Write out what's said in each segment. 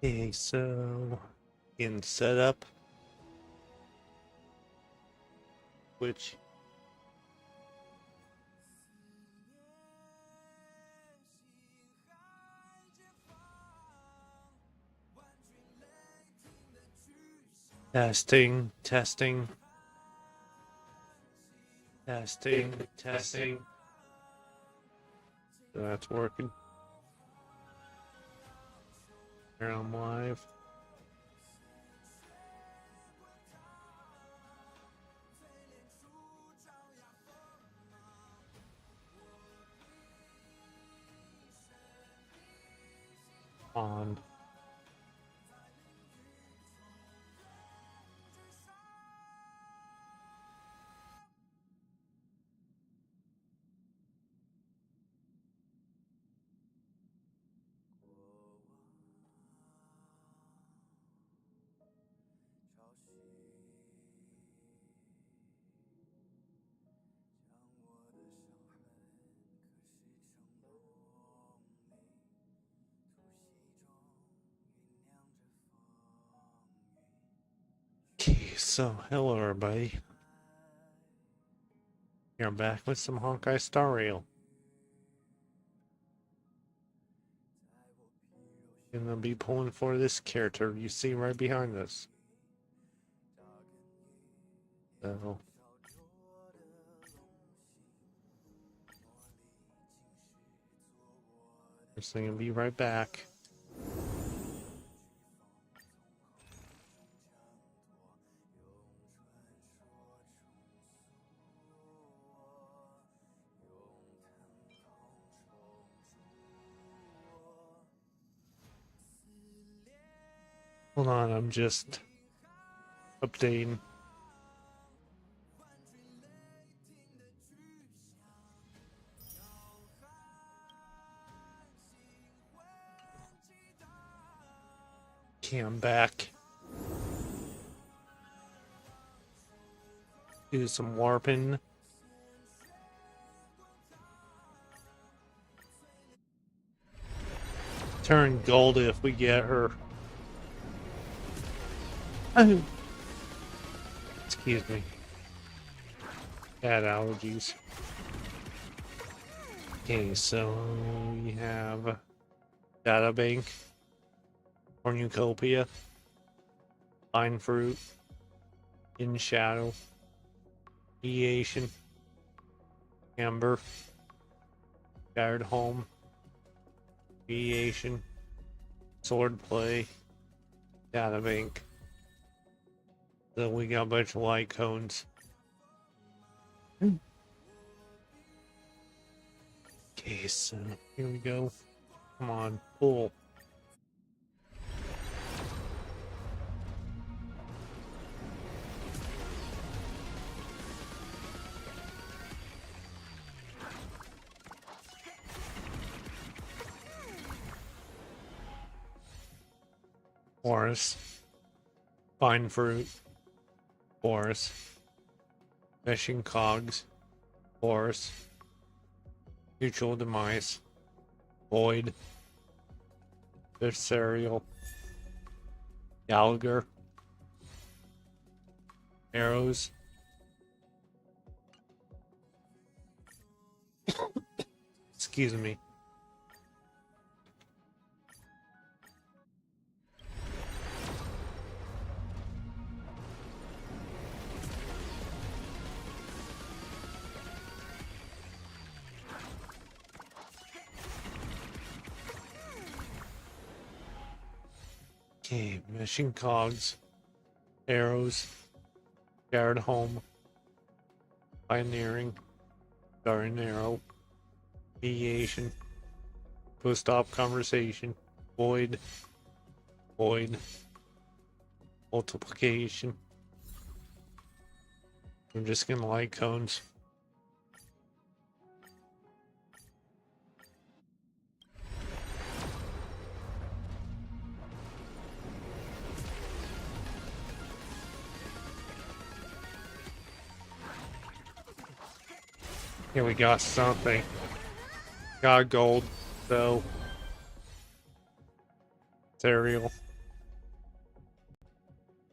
Okay, so in setup, which testing, testing. So that's working. Here I'm live. On. Okay, so hello everybody. Here I'm back with some Honkai Star Rail. Gonna be pulling for this character you see right behind us. So just gonna be right back. Hold on, I'm just updating. Okay, I'm back. Do some warping. Turn gold if we get her. Excuse me. Bad allergies. Okay, so we have Data Bank, Cornucopia, Pine Fruit, In Shadow, Mediation, Amber, Guard Home, Mediation, Sword Play, Data Bank. So we got a bunch of light cones. Okay, so here we go. Come on, pull. Forest, Pine Fruit, Forest, Fishing Cogs, Forest, Mutual Demise, Void, Fish Cereal, Gallagher, Arrows, excuse me. Okay, Mission Cogs, Arrows, Guard Home, Pioneering, Guard Arrow, Mediation, Post-Op Conversation, Void, Void, Multiplication. I'm just gonna light cones. Here we got something. Got gold, so cereal.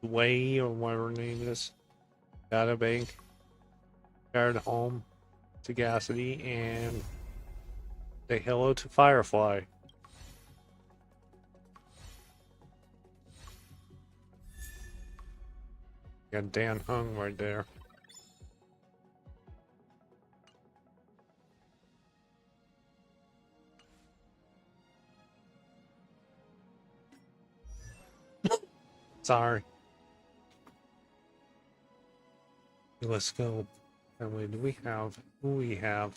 Way or whatever her name is. Data bank. Guard home. Sagacity and say hello to Firefly. Got Dan Hung right there. Sorry. Let's go. How many do we have? Who we have?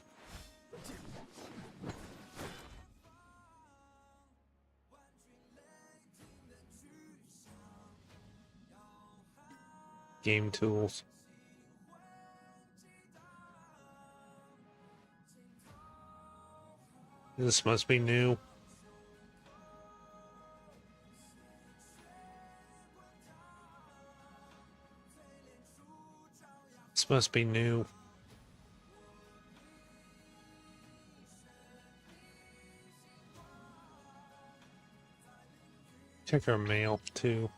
Game tools. This must be new. This must be new. Check our mail too.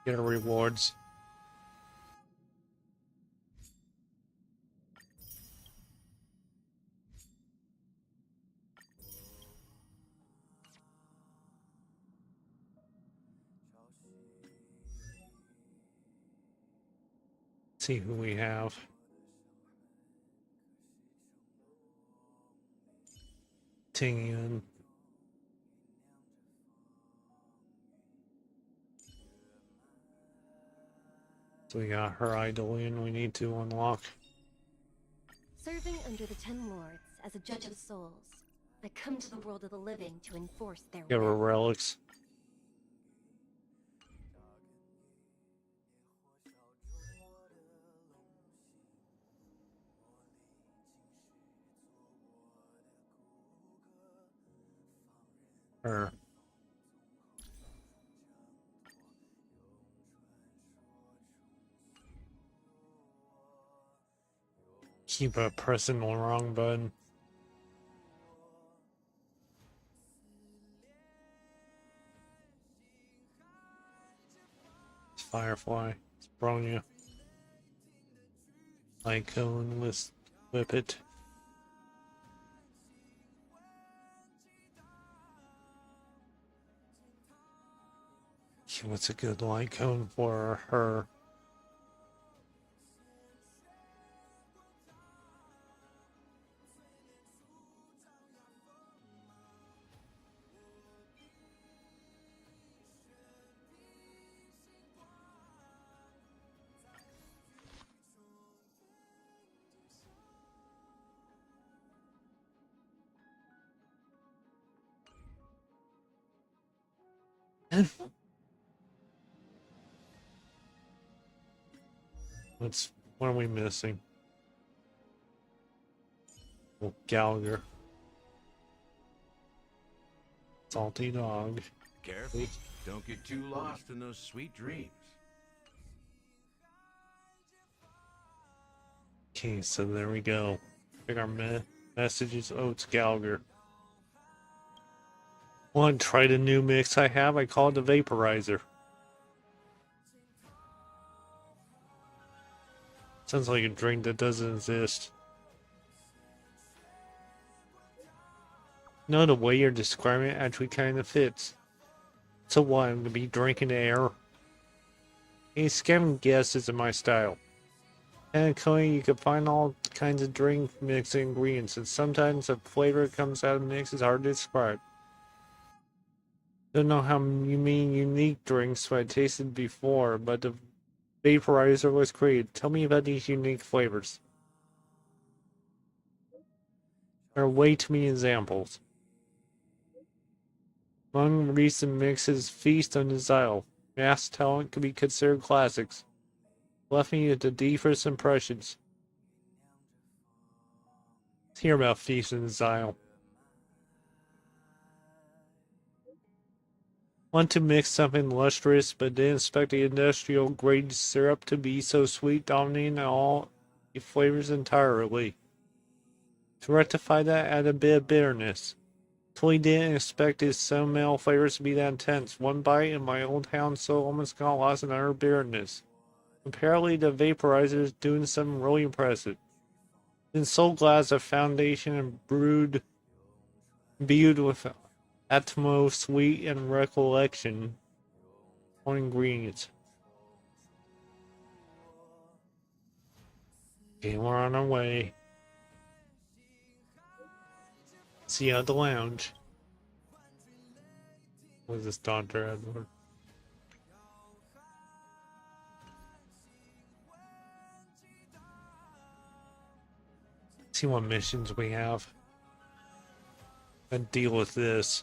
Get our rewards. See who we have. Tingyun. So we got her Idolian we need to unlock. Serving under the 10 lords as a judge of souls, I come to the world of the living to enforce their Give her will. relics. Her. Keep pressing the wrong button. It's Firefly. It's Bronya. Icon, let's whip it. What's a good light cone for her? What are we missing? Oh, Gallagher. Salty dog. Careful, don't get too lost in those sweet dreams. Okay, so there we go. Pick our messages. Oh, it's Gallagher. Want to try the new mix I have? I call it the vaporizer. Sounds like a drink that doesn't exist. No, the way you're describing it actually kind of fits. So what, I'm gonna be drinking air? Hey, scamming guess isn't my style. And Coney, you can find all kinds of drink mix ingredients, and sometimes the flavor that comes out of the mix is hard to describe. Don't know how you mean unique drinks, so I tasted before, but the vaporizer was created. Tell me about these unique flavors. There are way too many examples. Among recent mixes, Feast and Desile. Mass Talent could be considered classics. Left me with the deepest impressions. Let's hear about Feast and Desile. Want to mix something lustrous, but didn't expect the industrial grade syrup to be so sweet, dominating all the flavors entirely. To rectify that, add a bit of bitterness. Fully didn't expect his smell flavors to be that intense. One bite and my old hound soul almost got lost in utter bitterness. Apparently the vaporizer is doing something really impressive. In Soul Glass, a foundation and imbued with Atmo, sweet, and recollection on ingredients. Okay, we're on our way. See you at the lounge. Was this Dr. Edward? See what missions we have. And deal with this.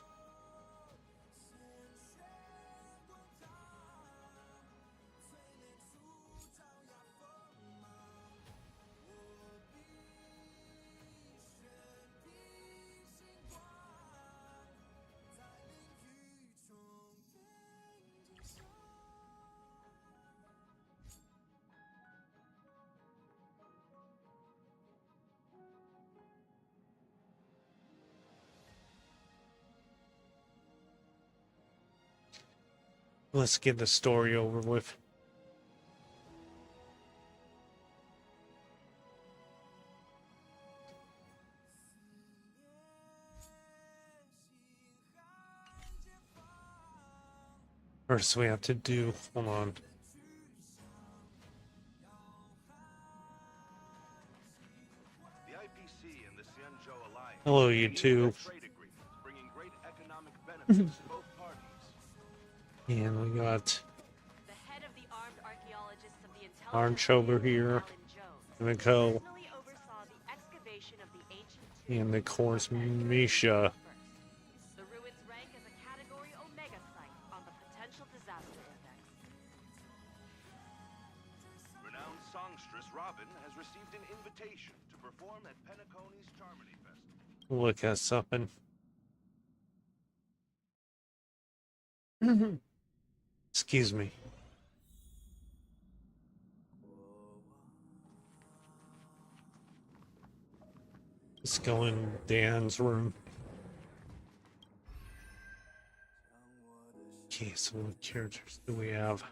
Let's get the story over with. First we have to do, hold on. The IPC and the Xianzhou Alliance Hello, you two. trade agreements bringing great economic benefits to both parties. And we got The head of the armed archaeologists of the Arch over here. And the Co. personally oversaw the excavation of the ancient And of course, Misha. The ruins rank as a category Omega site on the potential disaster index. Renowned songstress Robin has received an invitation to perform at Penacony's Charmony Festival. Look at something. Excuse me. Let's go in Dan's room. Okay, so what characters do we have?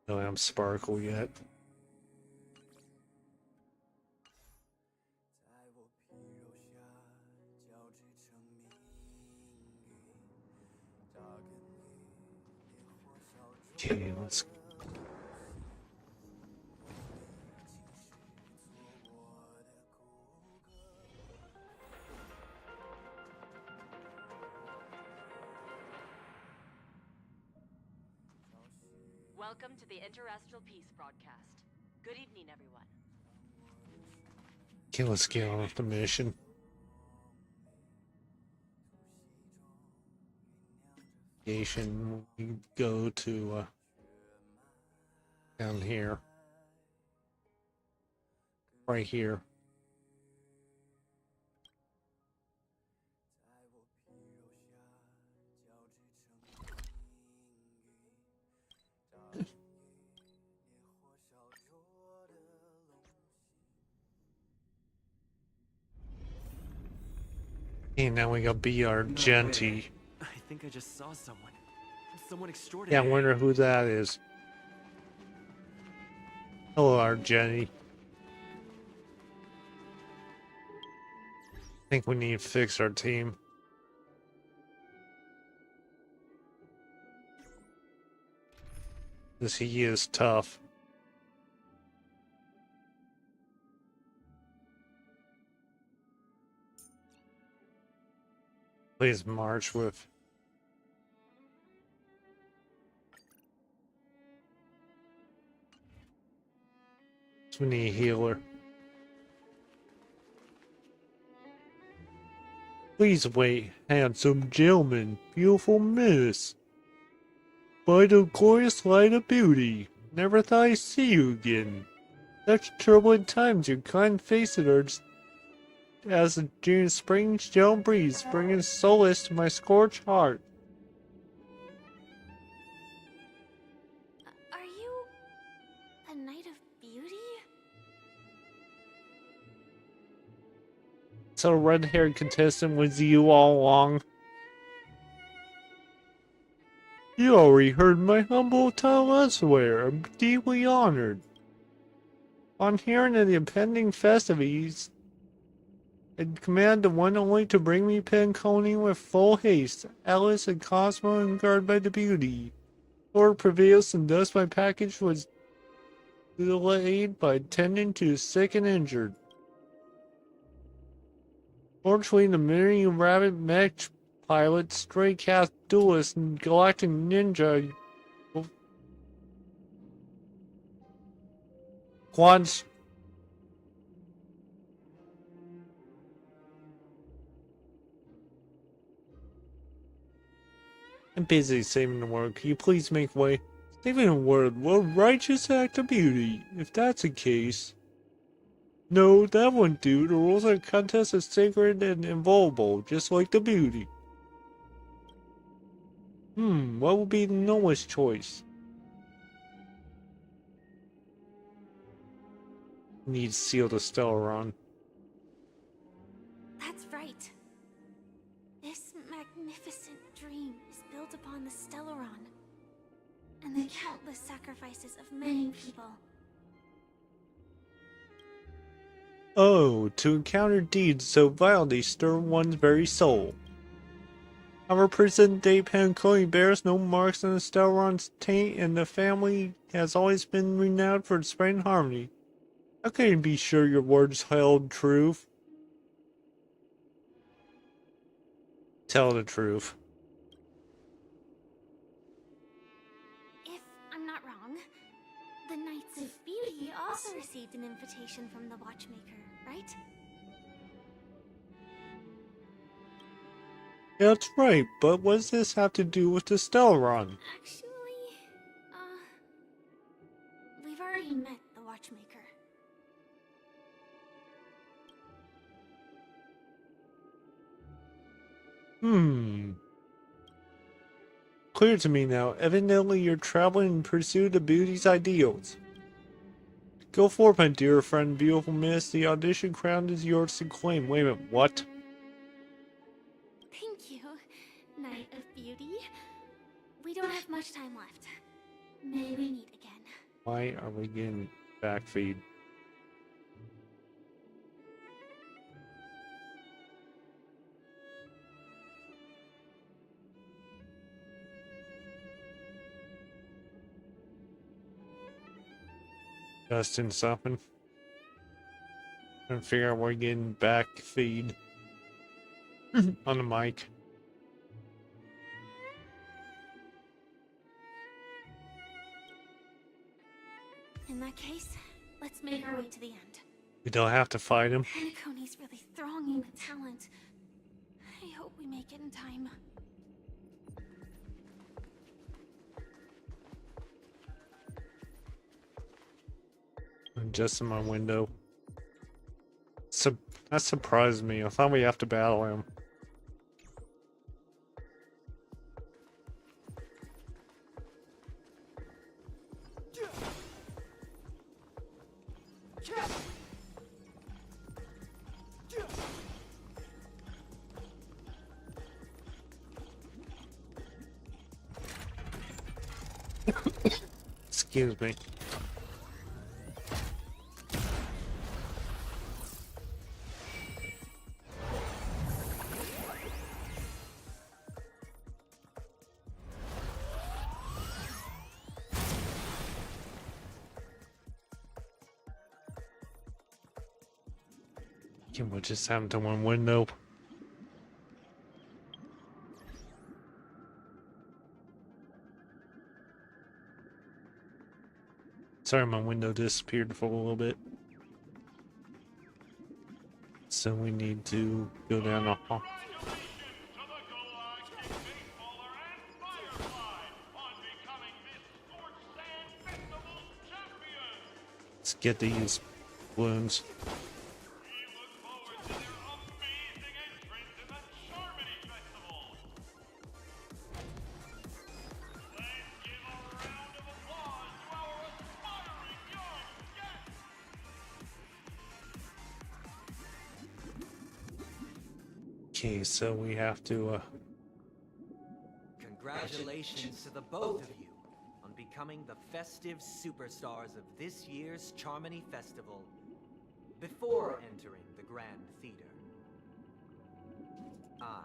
Don't have Sparkle yet. Okay, let's. Welcome to the Interastral Peace broadcast. Good evening, everyone. Okay, let's get on with the mission. We go to down here, right here. And now we got B. Argenti. I think I just saw someone. Someone Yeah, extraordinary. I wonder who that is. Hello, Argenti. I think we need to fix our team. Because he is tough. Please march with. So we need a healer. Please wait, handsome gentleman, beautiful miss. By the glorious light of beauty, never thought I'd see you again. Such turbulent times your kind faces are as the June spring gentle breeze, bringing solace to my scorched heart. So red-haired contestant was you all along? You already heard my humble tale elsewhere. I'm deeply honored. On hearing of the impending festivities, I command the one only to bring me Penconi with full haste. Alice and Cosmo and guard by the beauty. Lord prevails, and thus my package was delayed by tending to the sick and injured. Fortunately, the many rabbit mech pilot, stray cat duelist, and galactic ninja quads. I'm busy saving the world. Can you please make way? Saving the world, what a righteous act of beauty. If that's the case. No, that won't do. The rules of the contest are sacred and inviolable, just like the beauty. What would be the noblest choice? Need to seal the Stellaron. That's right. This magnificent dream is built upon the Stellaron and the countless sacrifices of many people. Oh, to encounter deeds so vile they stir one's very soul. Our present-day Panconi bears no marks on the Stellaron's taint, and the family has always been renowned for spreading harmony. How can you be sure your words held truth? Tell the truth. If I'm not wrong, the Knights of Beauty also received an invitation from the Watchmaker, right? That's right, but what does this have to do with the Stellaron? Actually, we've already met the Watchmaker. Clear to me now. Evidently you're traveling in pursuit of beauty's ideals. Go forth, my dear friend, beautiful miss. The audition crown is yours to claim. Wait a minute, what? Thank you, Knight of Beauty. We don't have much time left. May we meet again. Why are we getting backfeed? Justin something. Trying to figure out where we're getting back feed on the mic. In that case, let's make our way to the end. We don't have to fight him. Penacony's really thronging with talent. I hope we make it in time. Just in my window. That surprised me. I thought we have to battle him. Excuse me. Can we just have to one window? Sorry, my window disappeared for a little bit. So we need to go down the hall. Congratulations to the galactic baseballer and firefly on becoming this Scorched Sand Festival's champion. Let's get these balloons. We look forward to their amazing entrance in the Charmony Festival. Let's give a round of applause to our aspiring young guests. Okay, so we have to, Congratulations to the both of you on becoming the festive superstars of this year's Charmony Festival before entering the Grand Theater. I,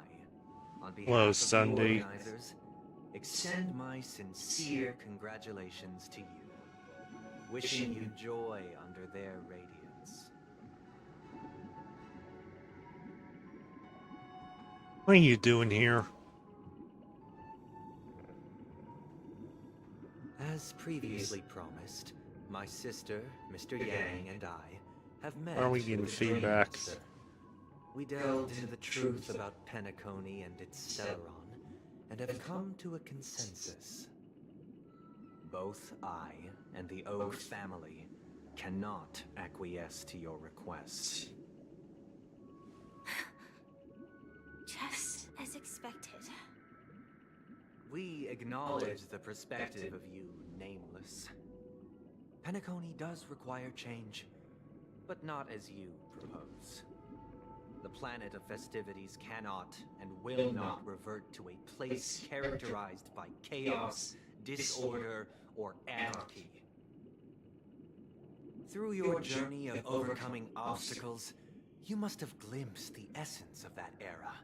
on behalf Hello, of Sunday. the organizers, extend my sincere congratulations to you, wishing you joy under their radiance. what are you doing here? As previously promised, my sister, Mr. Yang, and I have met. Why are we getting with the feedback? Dreammaster. We delved into the truth about Penacony and its Stellaron, and have come to a consensus. Both I and the Oak family cannot acquiesce to your request. Just as expected. We acknowledge the perspective of you, Nameless. Penacony does require change, but not as you propose. The planet of festivities cannot and will not revert to a place characterized by chaos, disorder, or anarchy. Through your journey of overcoming obstacles, you must have glimpsed the essence of that era.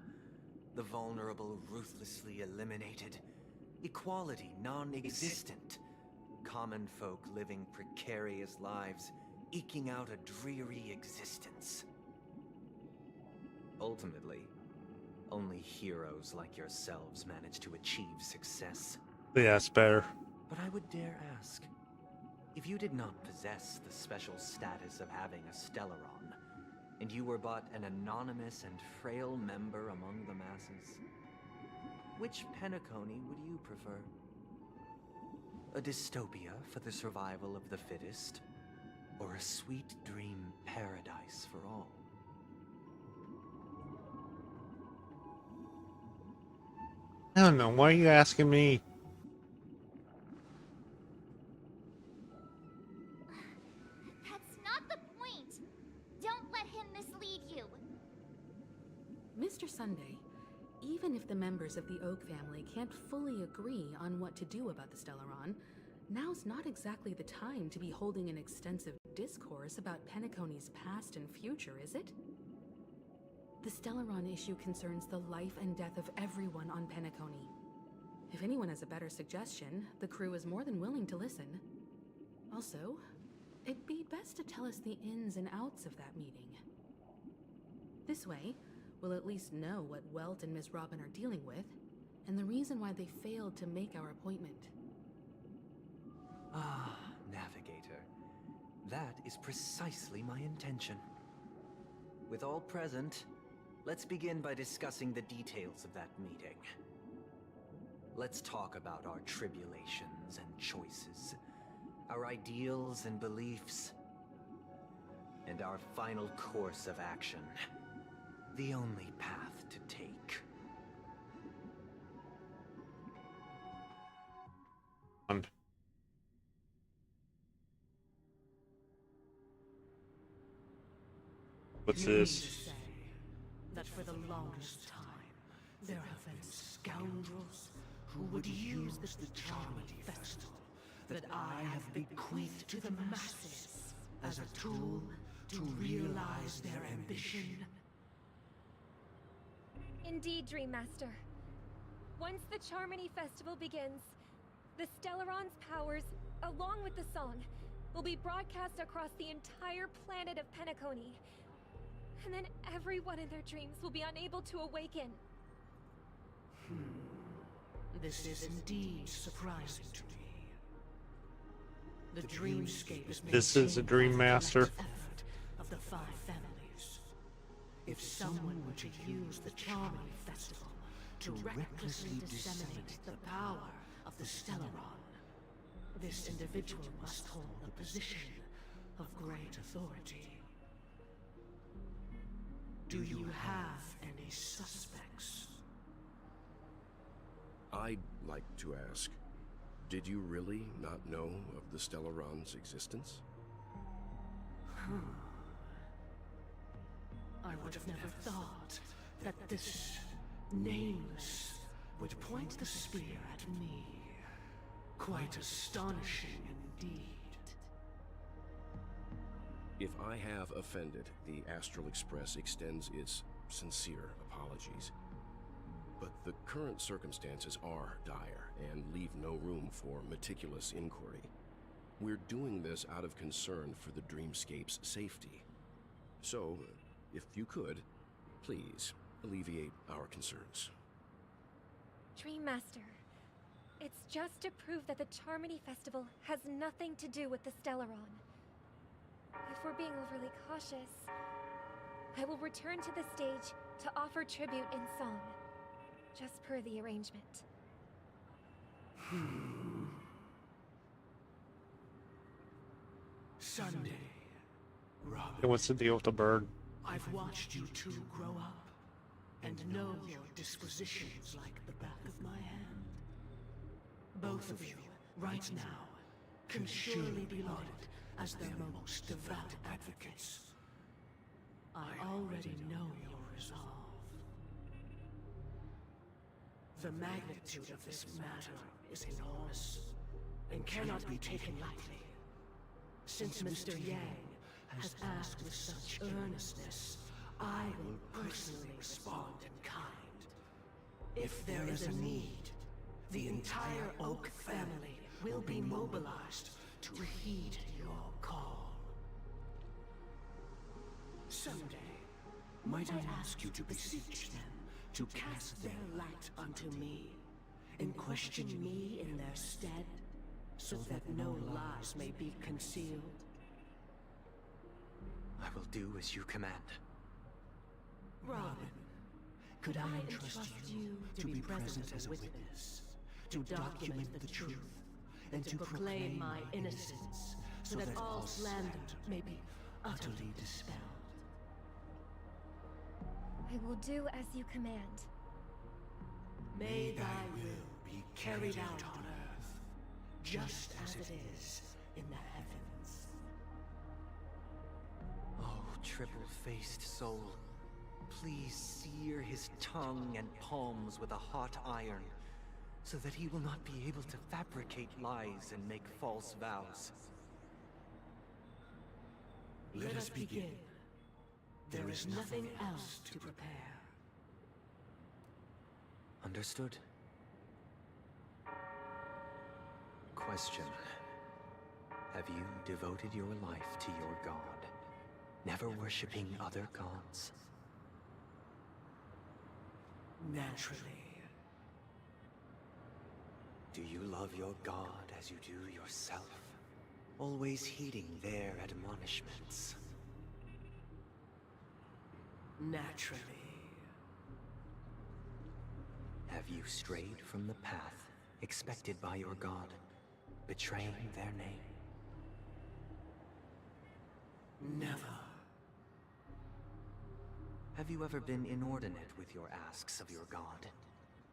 The vulnerable ruthlessly eliminated, equality non-existent, common folk living precarious lives, eking out a dreary existence. Ultimately, only heroes like yourselves manage to achieve success. Yeah, that's better. But I would dare ask, if you did not possess the special status of having a Stellaron, and you were but an anonymous and frail member among the masses, which Penacony would you prefer? A dystopia for the survival of the fittest, or a sweet dream paradise for all? I don't know. Why are you asking me? That's not the point! Don't let him mislead you! Mr. Sunday, even if the members of the Oak family can't fully agree on what to do about the Stellaron, now's not exactly the time to be holding an extensive discourse about Penacony's past and future, is it? The Stellaron issue concerns the life and death of everyone on Penacony. If anyone has a better suggestion, the crew is more than willing to listen. Also, it'd be best to tell us the ins and outs of that meeting. This way, we'll at least know what Welt and Miss Robin are dealing with, and the reason why they failed to make our appointment. Ah, Navigator. That is precisely my intention. With all present, let's begin by discussing the details of that meeting. Let's talk about our tribulations and choices, our ideals and beliefs, and our final course of action. The only path to take. What's You mean this? to say that for the longest time, there have been scoundrels who would use the Charmony Festival that I have bequeathed to the masses as a tool to realize their ambition? Indeed, Dream Master. Once the Charmony Festival begins, the Stellaron's powers, along with the song, will be broadcast across the entire planet of Penacony. And then everyone in their dreams will be unable to awaken. This is indeed surprising to me. The dreamscape is This is a maintained Dream by the Master. collective effort of the 5 families. If someone were to use the Charmony Festival to recklessly disseminate the power of the Stellaron, this individual must hold a position of great authority. Do you have any suspects? I'd like to ask, did you really not know of the Stellaron's existence? I would have never thought that this nameless would point the spear at me. Quite astonishing indeed. If I have offended, the Astral Express extends its sincere apologies. But the current circumstances are dire and leave no room for meticulous inquiry. We're doing this out of concern for the Dreamscape's safety. So, if you could, please alleviate our concerns. Dream Master, it's just to prove that the Charmony Festival has nothing to do with the Stellaron. If we're being overly cautious, I will return to the stage to offer tribute in song, just per the arrangement. Sunday, Robin. And what's the deal with the bird? I've watched you two grow up, and know your dispositions like the back of my hand. Both of you, right now, can surely be lauded as their most devout advocates. I already know your resolve. The magnitude of this matter is enormous, and cannot be taken lightly. Since Mr. Yang has asked with such earnestness, I will personally respond in kind. If there is a need, the entire Oak family will be mobilized to heed your call. Someday, might I ask you to beseech them to cast their light unto me, and question me in their stead, so that no lies may be concealed? I will do as you command. Robin, could I entrust you to be present as a witness, to document the truth, and to proclaim my innocence, so that all slander may be utterly dispelled? I will do as you command. May thy will be carried out on earth, just as it is in the heavens. Oh, triple-faced soul, please sear his tongue and palms with a hot iron, so that he will not be able to fabricate lies and make false vows. Let us begin. There is nothing else to prepare. Understood. Question. Have you devoted your life to your god, never worshipping other gods? Naturally. Do you love your god as you do yourself? Always heeding their admonishments? Naturally. Have you strayed from the path expected by your god, betraying their name? Never. Have you ever been inordinate with your asks of your god,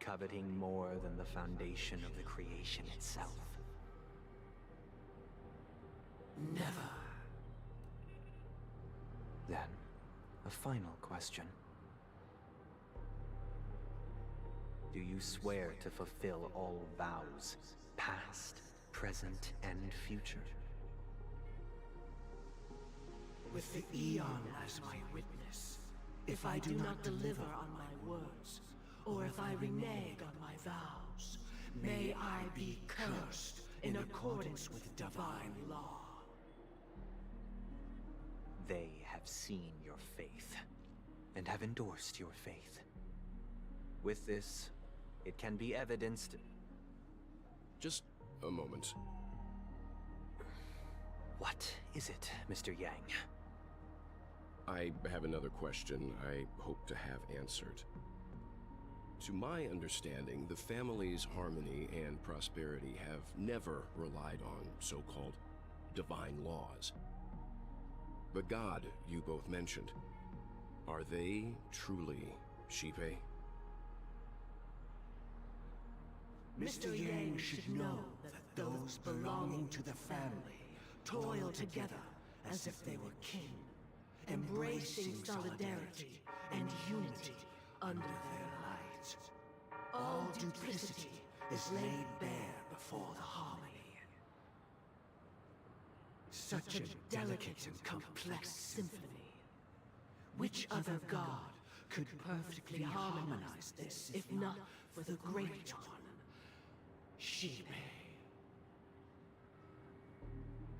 coveting more than the foundation of the creation itself? Never. Then, a final question. Do you swear to fulfill all vows, past, present, and future? With the Eon as my witness, if I do not deliver on my words, or if I renege on my vows, may I be cursed in accordance with divine law. They have seen your faith, and have endorsed your faith. With this, it can be evidenced... Just a moment. What is it, Mr. Yang? I have another question I hope to have answered. To my understanding, the family's harmony and prosperity have never relied on so-called divine laws. The god you both mentioned, are they truly Shipe? Mr. Yang should know that those belonging to the family toil together as if they were kin, embracing solidarity and unity under their light. All duplicity is laid bare before the harmony. Such a delicate and complex symphony. Which other god could perfectly harmonize this, if not for the Great One? Shibe.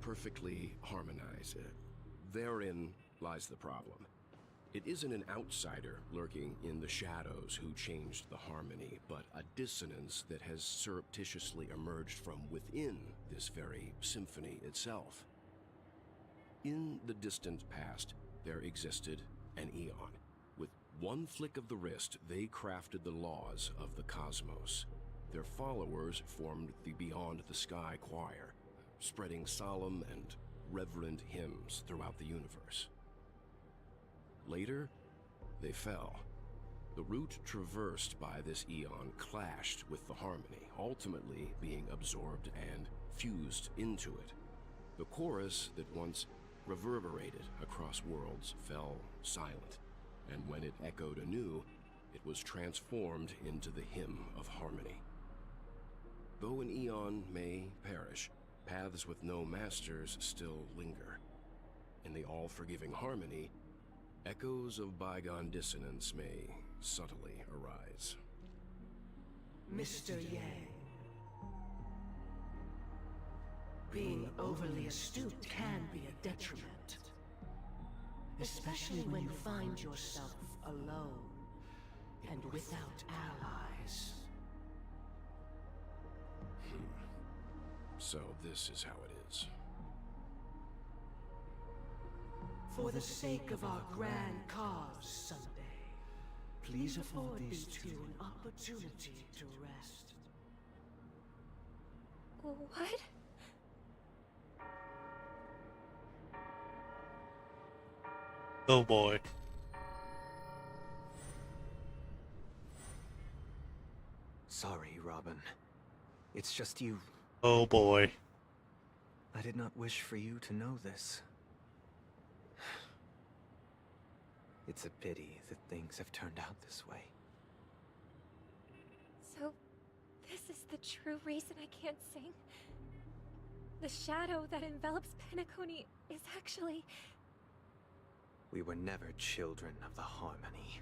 Perfectly harmonized. Therein lies the problem. It isn't an outsider lurking in the shadows who changed the harmony, but a dissonance that has surreptitiously emerged from within this very symphony itself. In the distant past, there existed an Eon. With one flick of the wrist, they crafted the laws of the cosmos. Their followers formed the Beyond the Sky Choir, spreading solemn and reverent hymns throughout the universe. Later, they fell. The route traversed by this Eon clashed with the harmony, ultimately being absorbed and fused into it. The chorus that once reverberated across worlds fell silent, and when it echoed anew, it was transformed into the hymn of harmony. Though an Eon may perish, paths with no masters still linger. In the all-forgiving harmony, echoes of bygone dissonance may subtly arise. Mr. Yang. Being overly astute can be a detriment. Especially when you find yourself alone and without allies. So this is how it is. For the sake of our grand cause, Sunday, please afford these two an opportunity to rest. What? Oh boy. Sorry, Robin. It's just you. Oh boy. I did not wish for you to know this. It's a pity that things have turned out this way. So, this is the true reason I can't sing? The shadow that envelops Penacony is actually... We were never children of the harmony.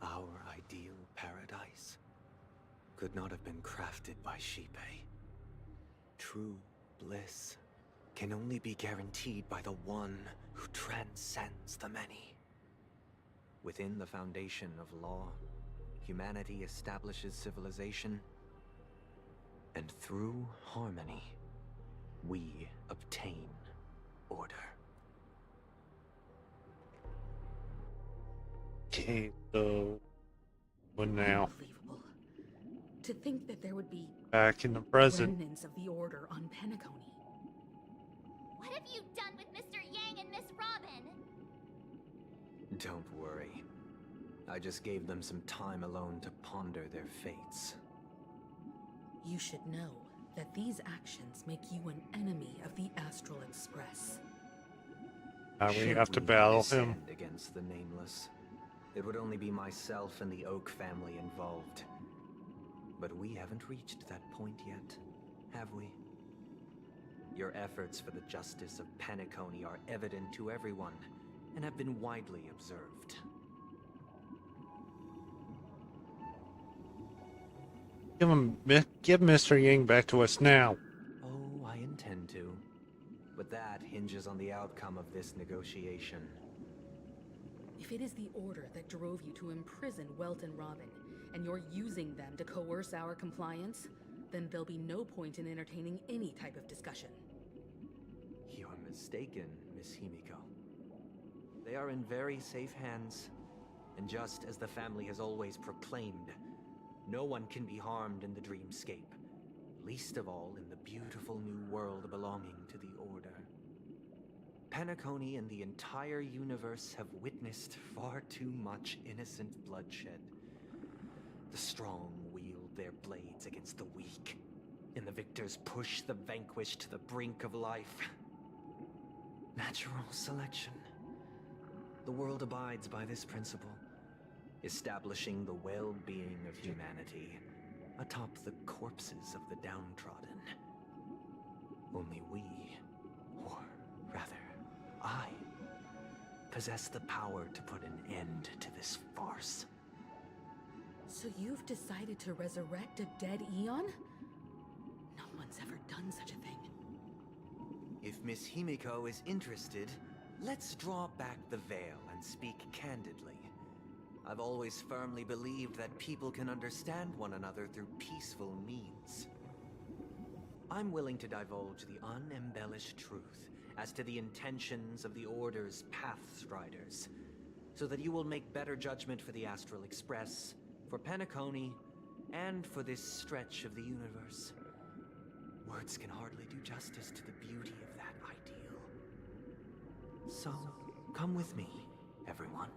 Our ideal paradise could not have been crafted by Shibe. True bliss can only be guaranteed by the one who transcends the many. Within the foundation of law, humanity establishes civilization, and through harmony, we obtain order. Okay, so what now? Unbelievable. To think that there would be Back in the present. remnants of the Order on Penacony. What have you done with Mr. Yang and Miss Robin? Don't worry. I just gave them some time alone to ponder their fates. You should know that these actions make you an enemy of the Astral Express. We Should have to we battle him. stand against the Nameless, it would only be myself and the Oak family involved. But we haven't reached that point yet, have we? Your efforts for the justice of Penacony are evident to everyone, and have been widely observed. Give Mr. Yang back to us now. Oh, I intend to. But that hinges on the outcome of this negotiation. If it is the Order that drove you to imprison Welt and Robin, and you're using them to coerce our compliance, then there'll be no point in entertaining any type of discussion. You're mistaken, Miss Himiko. They are in very safe hands, and just as the family has always proclaimed, no one can be harmed in the dreamscape, least of all in the beautiful new world belonging to the Order. Penacony and the entire universe have witnessed far too much innocent bloodshed. The strong wield their blades against the weak, and the victors push the vanquished to the brink of life. Natural selection. The world abides by this principle. establishing the well-being of humanity atop the corpses of the downtrodden. Only we, or rather, I, possess the power to put an end to this farce. So you've decided to resurrect a dead Eon? No one's ever done such a thing. If Miss Himiko is interested, let's draw back the veil and speak candidly. I've always firmly believed that people can understand one another through peaceful means. I'm willing to divulge the unembellished truth as to the intentions of the Order's Pathstriders, so that you will make better judgment for the Astral Express, for Penacony, and for this stretch of the universe. Words can hardly do justice to the beauty of that ideal. So, come with me, everyone.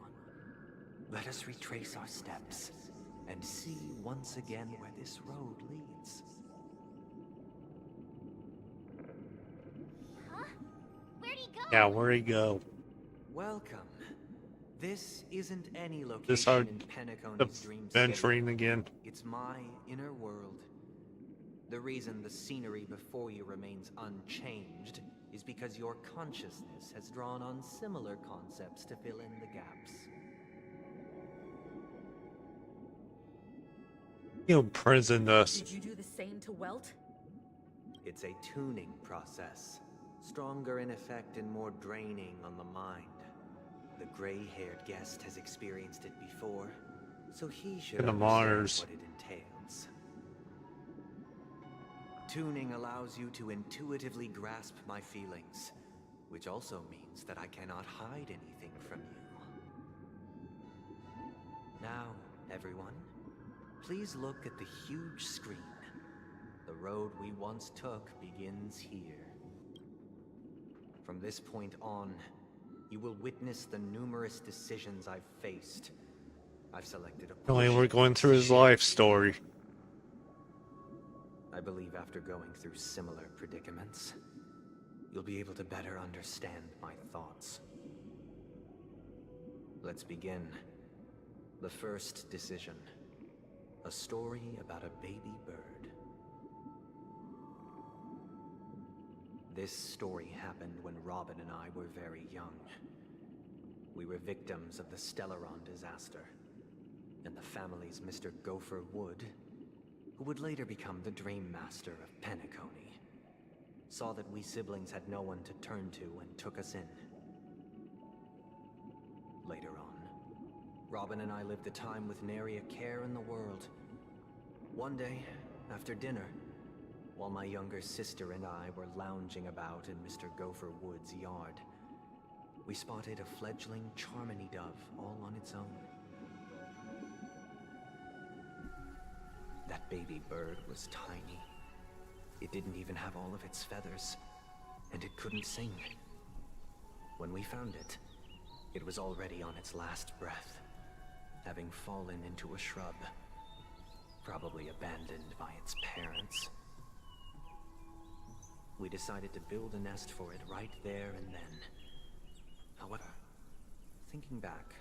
Let us retrace our steps and see once again where this road leads. Huh? Where'd he go? Yeah, where'd he go? Welcome. This isn't any This our location in Penacony's dream adventuring again. It's my inner world. The reason the scenery before you remains unchanged is because your consciousness has drawn on similar concepts to fill in the gaps. You imprisoned us. Did you do the same to Welt? It's a tuning process, stronger in effect and more draining on the mind. The gray-haired guest has experienced it before, so he should In the understand monitors. what it entails. Tuning allows you to intuitively grasp my feelings, which also means that I cannot hide anything from you. Now, everyone, please look at the huge screen. The road we once took begins here. From this point on, you will witness the numerous decisions I've faced. I've selected a Only portion we're of going this through his ship. life story. I believe after going through similar predicaments, you'll be able to better understand my thoughts. Let's begin. The first decision. A story about a baby bird. This story happened when Robin and I were very young. We were victims of the Stellaron disaster, and the family's Mr. Gopher Wood, who would later become the Dream Master of Penacony, saw that we siblings had no one to turn to and took us in. Later on, Robin and I lived a time with nary a care in the world. One day, after dinner, while my younger sister and I were lounging about in Mr. Gopher Wood's yard, we spotted a fledgling Charmony dove all on its own. That baby bird was tiny. It didn't even have all of its feathers, and it couldn't sing. When we found it, it was already on its last breath, having fallen into a shrub, probably abandoned by its parents. We decided to build a nest for it right there and then. However, thinking back,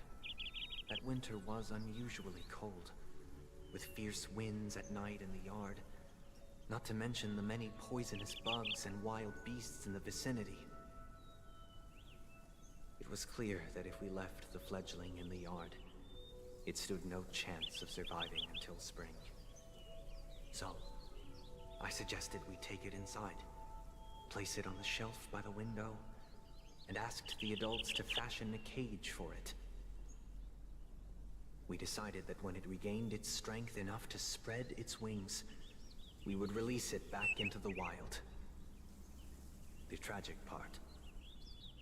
that winter was unusually cold, with fierce winds at night in the yard, not to mention the many poisonous bugs and wild beasts in the vicinity. It was clear that if we left the fledgling in the yard, it stood no chance of surviving until spring. So, I suggested we take it inside, place it on the shelf by the window, and asked the adults to fashion a cage for it. We decided that when it regained its strength enough to spread its wings, we would release it back into the wild. The tragic part,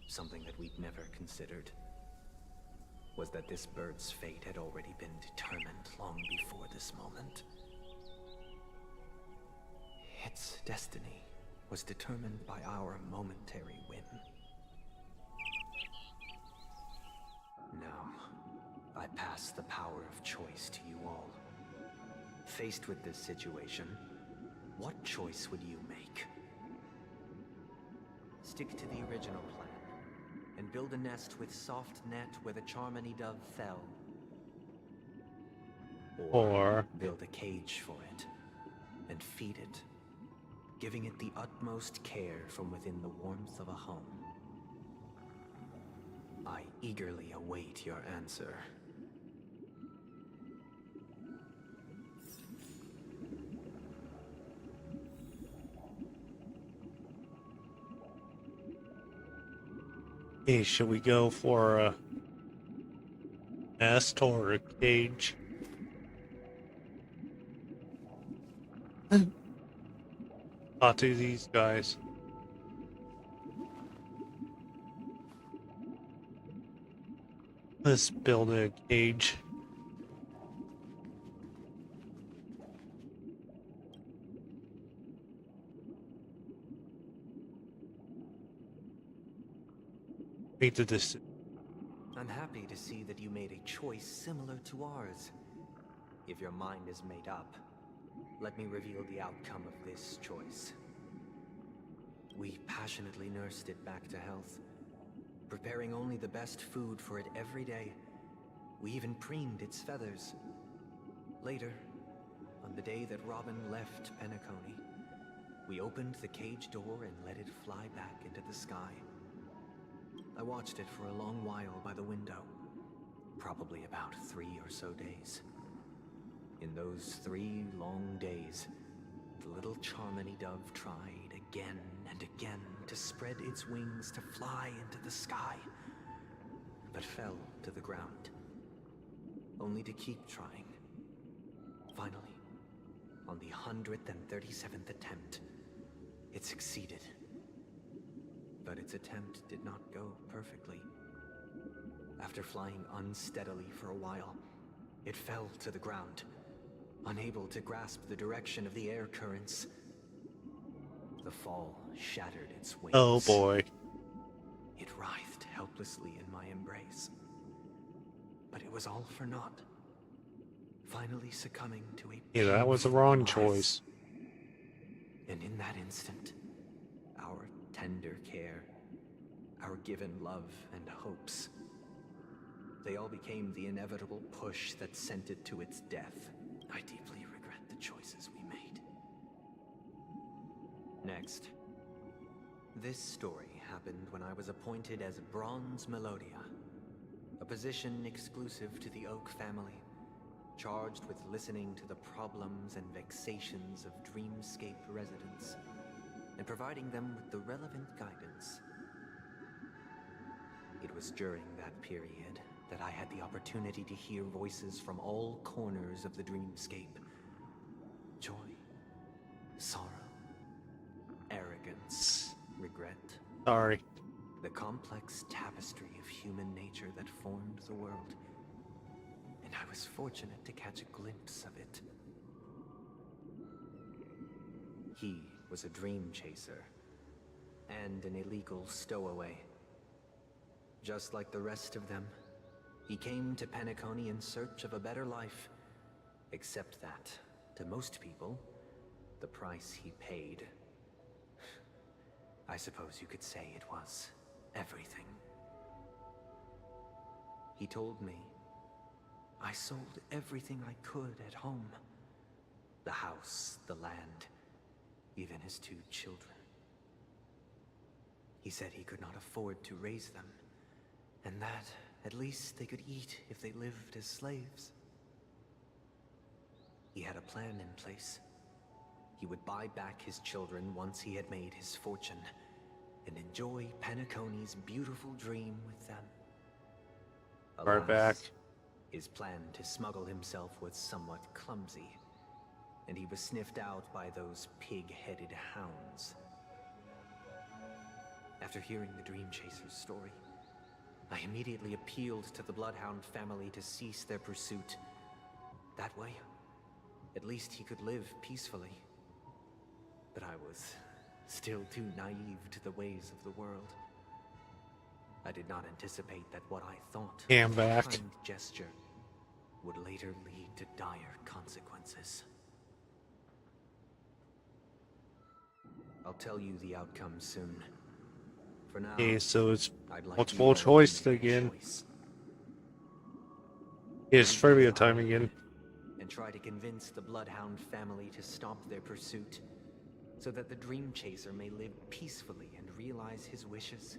something that we'd never considered, was that this bird's fate had already been determined long before this moment. Its destiny was determined by our momentary whim. Now, I pass the power of choice to you all. Faced with this situation, what choice would you make? Stick to the original plan, and build a nest with soft net where the Charmony dove fell. Or build a cage for it and feed it, giving it the utmost care from within the warmth of a home. I eagerly await your answer. hey, should we go for a nest or a cage? Talk to these guys. Let's build a cage. Make the decision. I'm happy to see that you made a choice similar to ours. If your mind is made up, let me reveal the outcome of this choice. We passionately nursed it back to health, preparing only the best food for it every day. We even preened its feathers. Later, on the day that Robin left Penacony, we opened the cage door and let it fly back into the sky. I watched it for a long while by the window, probably about 3 or so days. In those 3 long days, the little Charmony dove tried again and again to spread its wings to fly into the sky, but fell to the ground, only to keep trying. Finally, on the 137th attempt, it succeeded. But its attempt did not go perfectly. After flying unsteadily for a while, it fell to the ground, unable to grasp the direction of the air currents. The fall shattered its wings. Oh boy. It writhed helplessly in my embrace. But it was all for naught, finally succumbing to a Yeah, that was the painful wrong demise. choice. And in that instant, our tender care, our given love and hopes, they all became the inevitable push that sent it to its death. I deeply regret the choices we made. Next, this story happened when I was appointed as Bronze Melodia, a position exclusive to the Oak family, charged with listening to the problems and vexations of Dreamscape residents and providing them with the relevant guidance. It was during that period that I had the opportunity to hear voices from all corners of the Dreamscape. Joy, sorrow, arrogance, regret. Sorry. The complex tapestry of human nature that formed the world. And I was fortunate to catch a glimpse of it. He was a dream chaser and an illegal stowaway. Just like the rest of them, he came to Penacony in search of a better life, except that, to most people, the price he paid, I suppose you could say it was everything. He told me I sold everything I could at home. The house, the land, even his 2 children. He said he could not afford to raise them, and that at least they could eat if they lived as slaves. He had a plan in place. He would buy back his children once he had made his fortune, and enjoy Penacony's beautiful dream with them. Right back. His plan to smuggle himself was somewhat clumsy, and he was sniffed out by those pig-headed hounds. After hearing the Dream Chaser's story, I immediately appealed to the Bloodhound family to cease their pursuit. That way, at least he could live peacefully. But I was still too naive to the ways of the world. I did not anticipate that what I thought Cam was back. a kind gesture would later lead to dire consequences. I'll tell you the outcome soon. For now, Okay, so it's I'd like multiple you all to choice make a again. choice. It's trivia time again. And try to convince the Bloodhound family to stop their pursuit, so that the Dream Chaser may live peacefully and realize his wishes?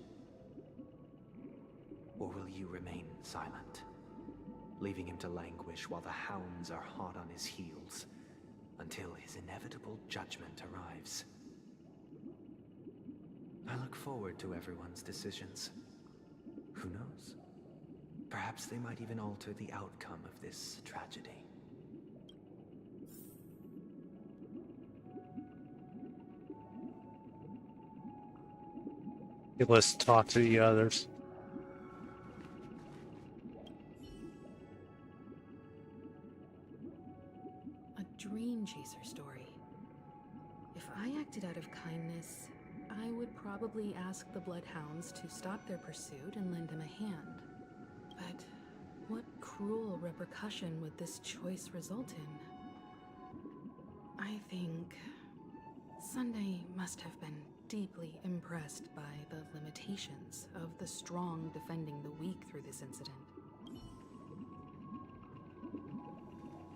Or will you remain silent, leaving him to languish while the hounds are hot on his heels, until his inevitable judgment arrives? I look forward to everyone's decisions. Who knows? Perhaps they might even alter the outcome of this tragedy. Okay, let's talk to the others. A Dream Chaser story. If I acted out of kindness, I would probably ask the Bloodhounds to stop their pursuit and lend him a hand. But what cruel repercussion would this choice result in? I think Sunday must have been deeply impressed by the limitations of the strong defending the weak through this incident.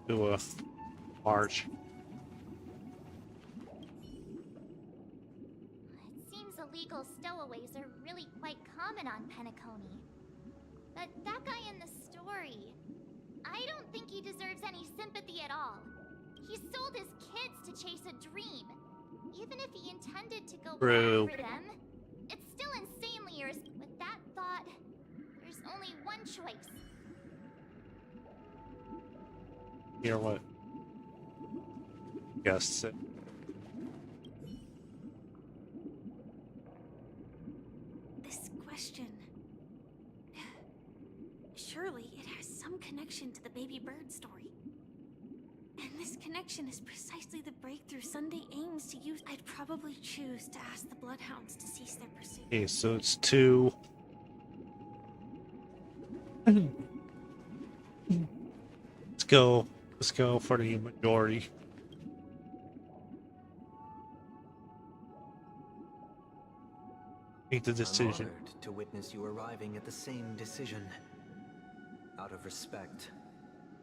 Do a march. It seems illegal stowaways are really quite common on Penacony. But that guy in the story, I don't think he deserves any sympathy at all. He sold his kids to chase a dream. Even if he intended to go True. back for them, it's still insanely irresponsible. With that thought, there's only one choice. Hear what? Yes. This question... Surely it has some connection to the baby bird story. And this connection is precisely the breakthrough Sunday aims to use. I'd probably choose to ask the Bloodhounds to cease their pursuit. Okay, so it's 2. Let's go. Let's go for the majority. Make the decision. I'm honored to witness you arriving at the same decision. Out of respect,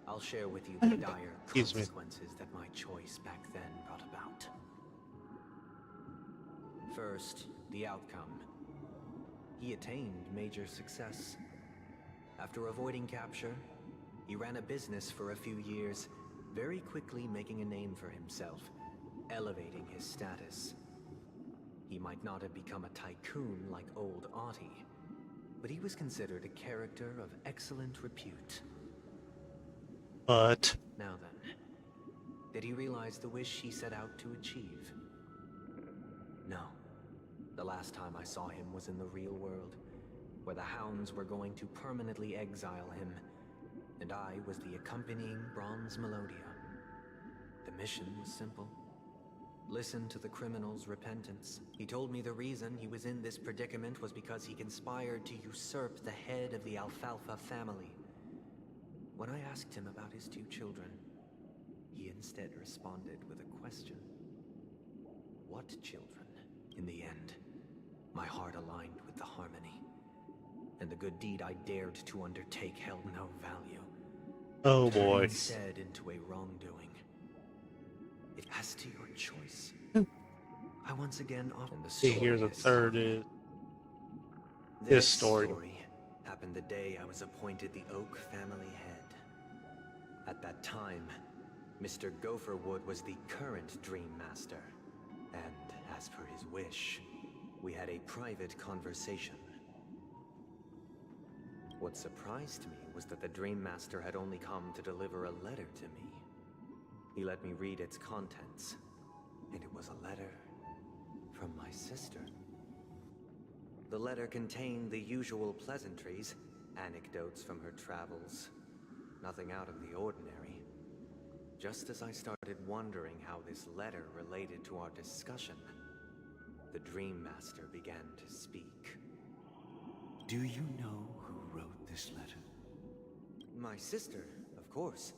I'll share with you the dire Excuse me. consequences that my choice back then brought about. First, the outcome. He attained major success. After avoiding capture, he ran a business for a few years, very quickly making a name for himself, elevating his status. He might not have become a tycoon like old Audie, but he was considered a character of excellent repute. But Now then, did he realize the wish he set out to achieve? No. The last time I saw him was in the real world, where the hounds were going to permanently exile him, and I was the accompanying Bronze Melodia. The mission was simple. Listen to the criminal's repentance. He told me the reason he was in this predicament was because he conspired to usurp the head of the Alfalfa family. When I asked him about his 2 children, he instead responded with a question. What children? In the end, my heart aligned with the harmony, and the good deed I dared to undertake held no value. oh Turned boy. instead into a wrongdoing. It as to your choice. I once again often the See, story here the is- third is This story. happened the day I was appointed the Oak family head. At that time, Mr. Gopherwood was the current Dream Master, and as per his wish, we had a private conversation. What surprised me was that the Dream Master had only come to deliver a letter to me. He let me read its contents, and it was a letter from my sister. The letter contained the usual pleasantries, anecdotes from her travels, nothing out of the ordinary. Just as I started wondering how this letter related to our discussion, the Dream Master began to speak. Do you know who wrote this letter? My sister, of course.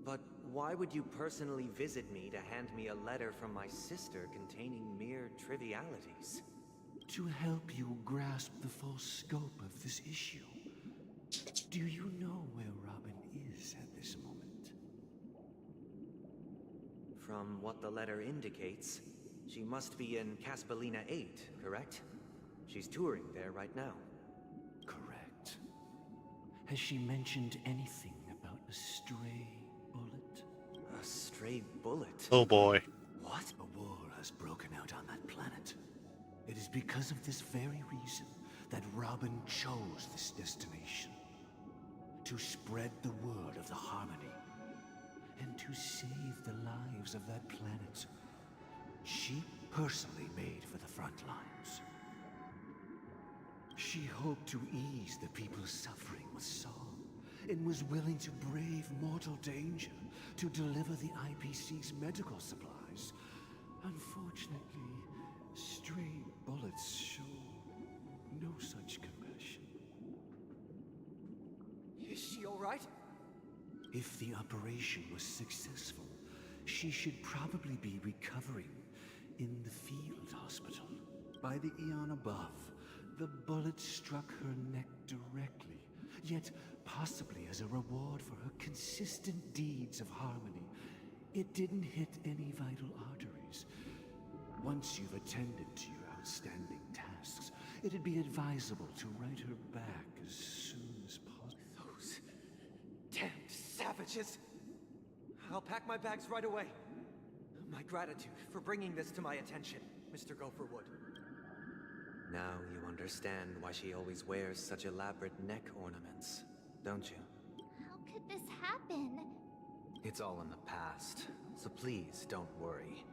But why would you personally visit me to hand me a letter from my sister containing mere trivialities? To help you grasp the full scope of this issue. Do you know where Robin is at this moment? From what the letter indicates, she must be in Caspelina 8, correct? She's touring there right now. Correct. Has she mentioned anything about a stray bullet? A stray bullet? Oh boy. What? A war has broken out on that planet. It is because of this very reason that Robin chose this destination. To spread the word of the Harmony. And to save the lives of that planet. She personally made for the front lines. She hoped to ease the people's suffering with song, and was willing to brave mortal danger to deliver the IPC's medical supplies. Unfortunately, stray bullets show no such compassion. Is she alright? If the operation was successful, she should probably be recovering in the field hospital. By the eon above, the bullet struck her neck directly, yet possibly as a reward for her consistent deeds of harmony. It didn't hit any vital arteries. Once you've attended to your outstanding tasks, it'd be advisable to write her back as soon as possible. Those damned savages! I'll pack my bags right away. My gratitude for bringing this to my attention, Mr. Gopherwood. Now you understand why she always wears such elaborate neck ornaments, don't you? How could this happen? It's all in the past, so please don't worry.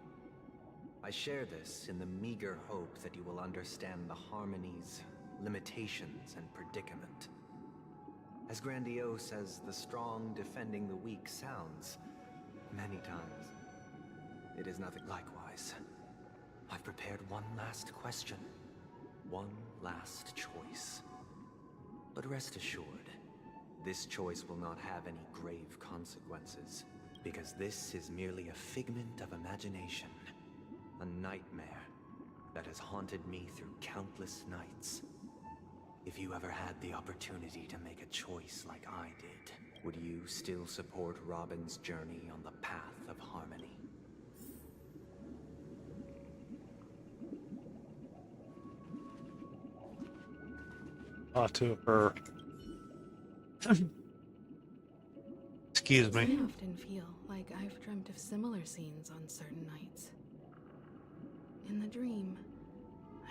I share this in the meager hope that you will understand the Harmony's limitations and predicament. As grandiose as the strong defending the weak sounds, many times, it is nothing likewise. I've prepared one last question, one last choice. But rest assured, this choice will not have any grave consequences, because this is merely a figment of imagination, a nightmare that has haunted me through countless nights. If you ever had the opportunity to make a choice like I did, would you still support Robin's journey on the path of harmony? To her. Excuse me. I often feel like I've dreamt of similar scenes on certain nights. In the dream,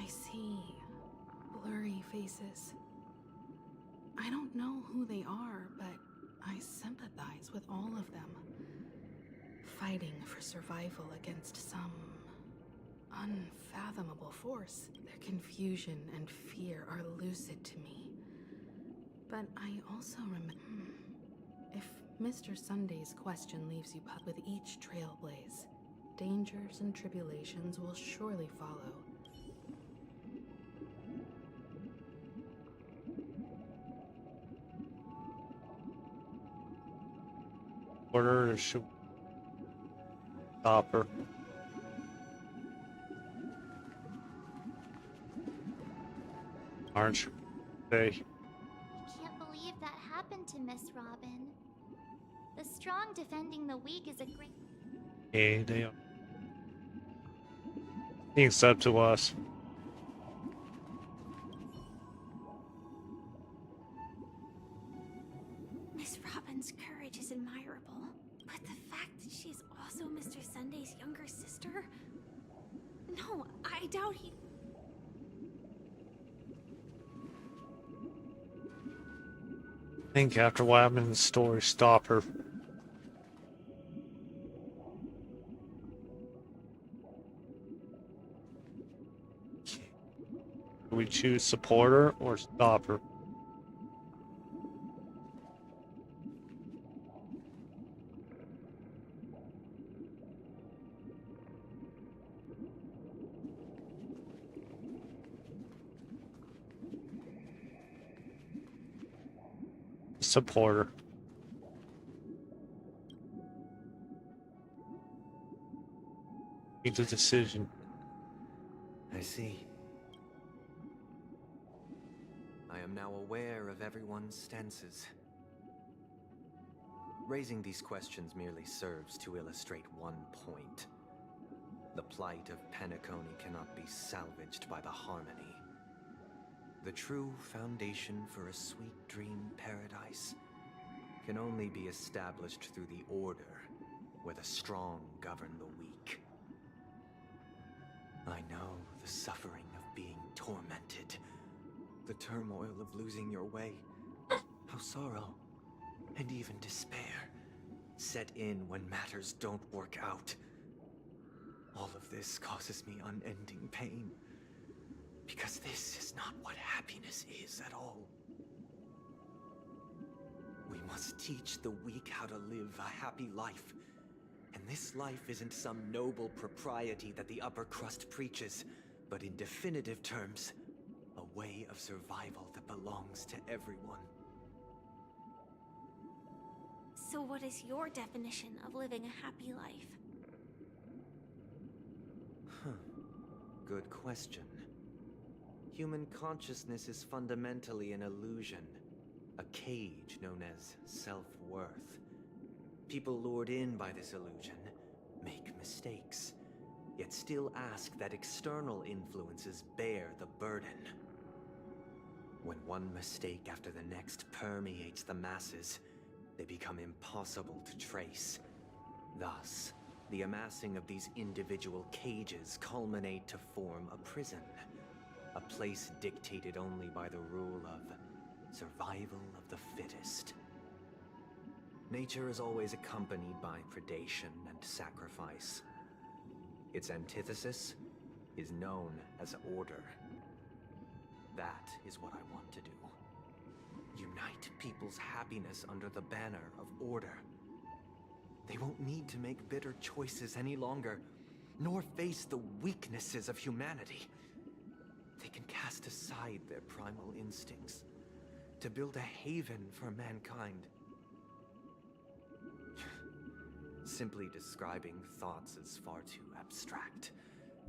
I see blurry faces. I don't know who they are, but I sympathize with all of them. Fighting for survival against some unfathomable force. Their confusion and fear are lucid to me. But I also remember... If Mr. Sunday's question leaves you with each trailblaze, dangers and tribulations will surely follow. Order to shoot. Stop her. Aren't you? Hey. I can't believe that happened to Miss Robin. The strong defending the weak is a great... Hey, they are. It's up to us. Miss Robin's courage is admirable, but the fact that she's also Mr. Sunday's younger sister? No, I doubt he... I think after what happened in the story, stop her. Do we choose support her or stop her? Supporter. Make a decision. I see. I am now aware of everyone's stances. Raising these questions merely serves to illustrate one point. The plight of Penacony cannot be salvaged by the Harmony. The true foundation for a sweet dream paradise can only be established through the Order, where the strong govern the weak. I know the suffering of being tormented, the turmoil of losing your way, how sorrow, and even despair, set in when matters don't work out. All of this causes me unending pain, because this is not what happiness is at all. We must teach the weak how to live a happy life. And this life isn't some noble propriety that the upper crust preaches, but in definitive terms, a way of survival that belongs to everyone. So what is your definition of living a happy life? Good question. Human consciousness is fundamentally an illusion, a cage known as self-worth. People lured in by this illusion make mistakes, yet still ask that external influences bear the burden. When one mistake after the next permeates the masses, they become impossible to trace. Thus, the amassing of these individual cages culminate to form a prison, a place dictated only by the rule of survival of the fittest. Nature is always accompanied by predation and sacrifice. Its antithesis is known as order. That is what I want to do. Unite people's happiness under the banner of order. They won't need to make bitter choices any longer, nor face the weaknesses of humanity. They can cast aside their primal instincts to build a haven for mankind. Simply describing thoughts is far too abstract,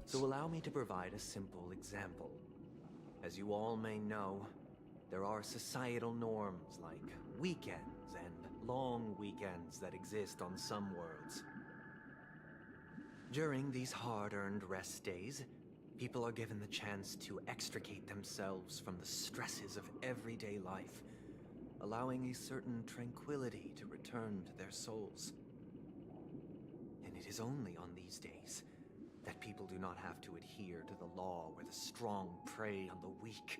so allow me to provide a simple example. As you all may know, there are societal norms like weekends and long weekends that exist on some worlds. During these hard-earned rest days, people are given the chance to extricate themselves from the stresses of everyday life, allowing a certain tranquility to return to their souls. And it is only on these days that people do not have to adhere to the law where the strong prey on the weak.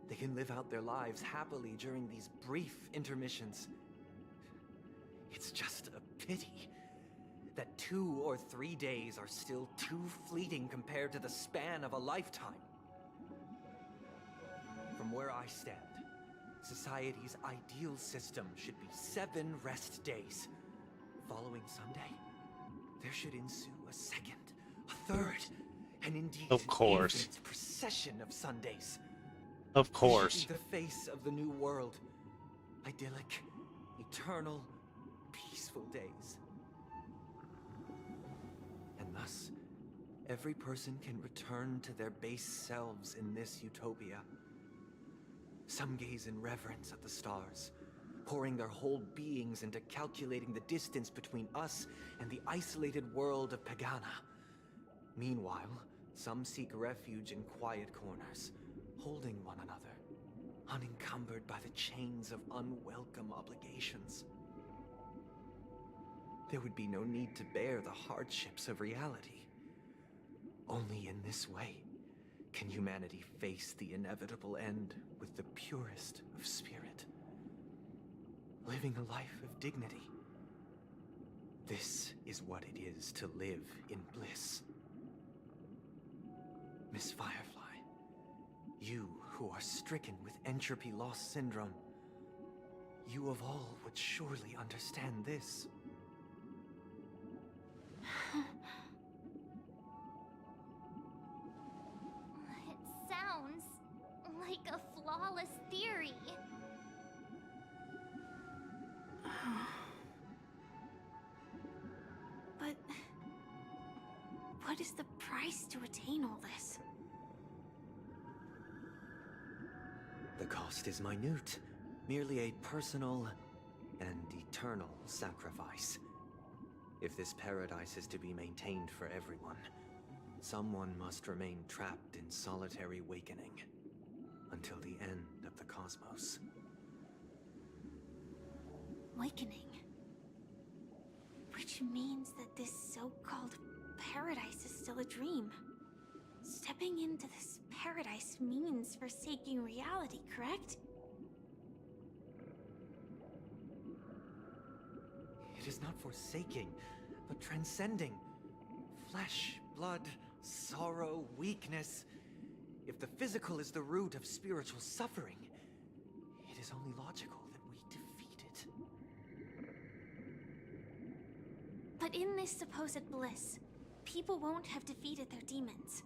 They can live out their lives happily during these brief intermissions. It's just a pity that 2 or 3 days are still too fleeting compared to the span of a lifetime. From where I stand, society's ideal system should be 7 rest days. Following Sunday, there should ensue a second, a third, and indeed Of course. an infinite procession of Sundays. Of course. They should be the face of the new world. Idyllic, eternal, peaceful days. And thus, every person can return to their base selves in this utopia. Some gaze in reverence at the stars, pouring their whole beings into calculating the distance between us and the isolated world of Pagana. Meanwhile, some seek refuge in quiet corners, holding one another, unencumbered by the chains of unwelcome obligations. There would be no need to bear the hardships of reality. Only in this way can humanity face the inevitable end with the purest of spirit, living a life of dignity. This is what it is to live in bliss. Miss Firefly, you who are stricken with entropy loss syndrome, you of all would surely understand this. It sounds like a flawless theory. But what is the price to attain all this? The cost is minute, merely a personal and eternal sacrifice. If this paradise is to be maintained for everyone, someone must remain trapped in solitary awakening until the end of the cosmos. Awakening. Which means that this so-called paradise is still a dream. Stepping into this paradise means forsaking reality, correct? It is not forsaking, but transcending. Flesh, blood, sorrow, weakness. If the physical is the root of spiritual suffering, it is only logical that we defeat it. But in this supposed bliss, people won't have defeated their demons.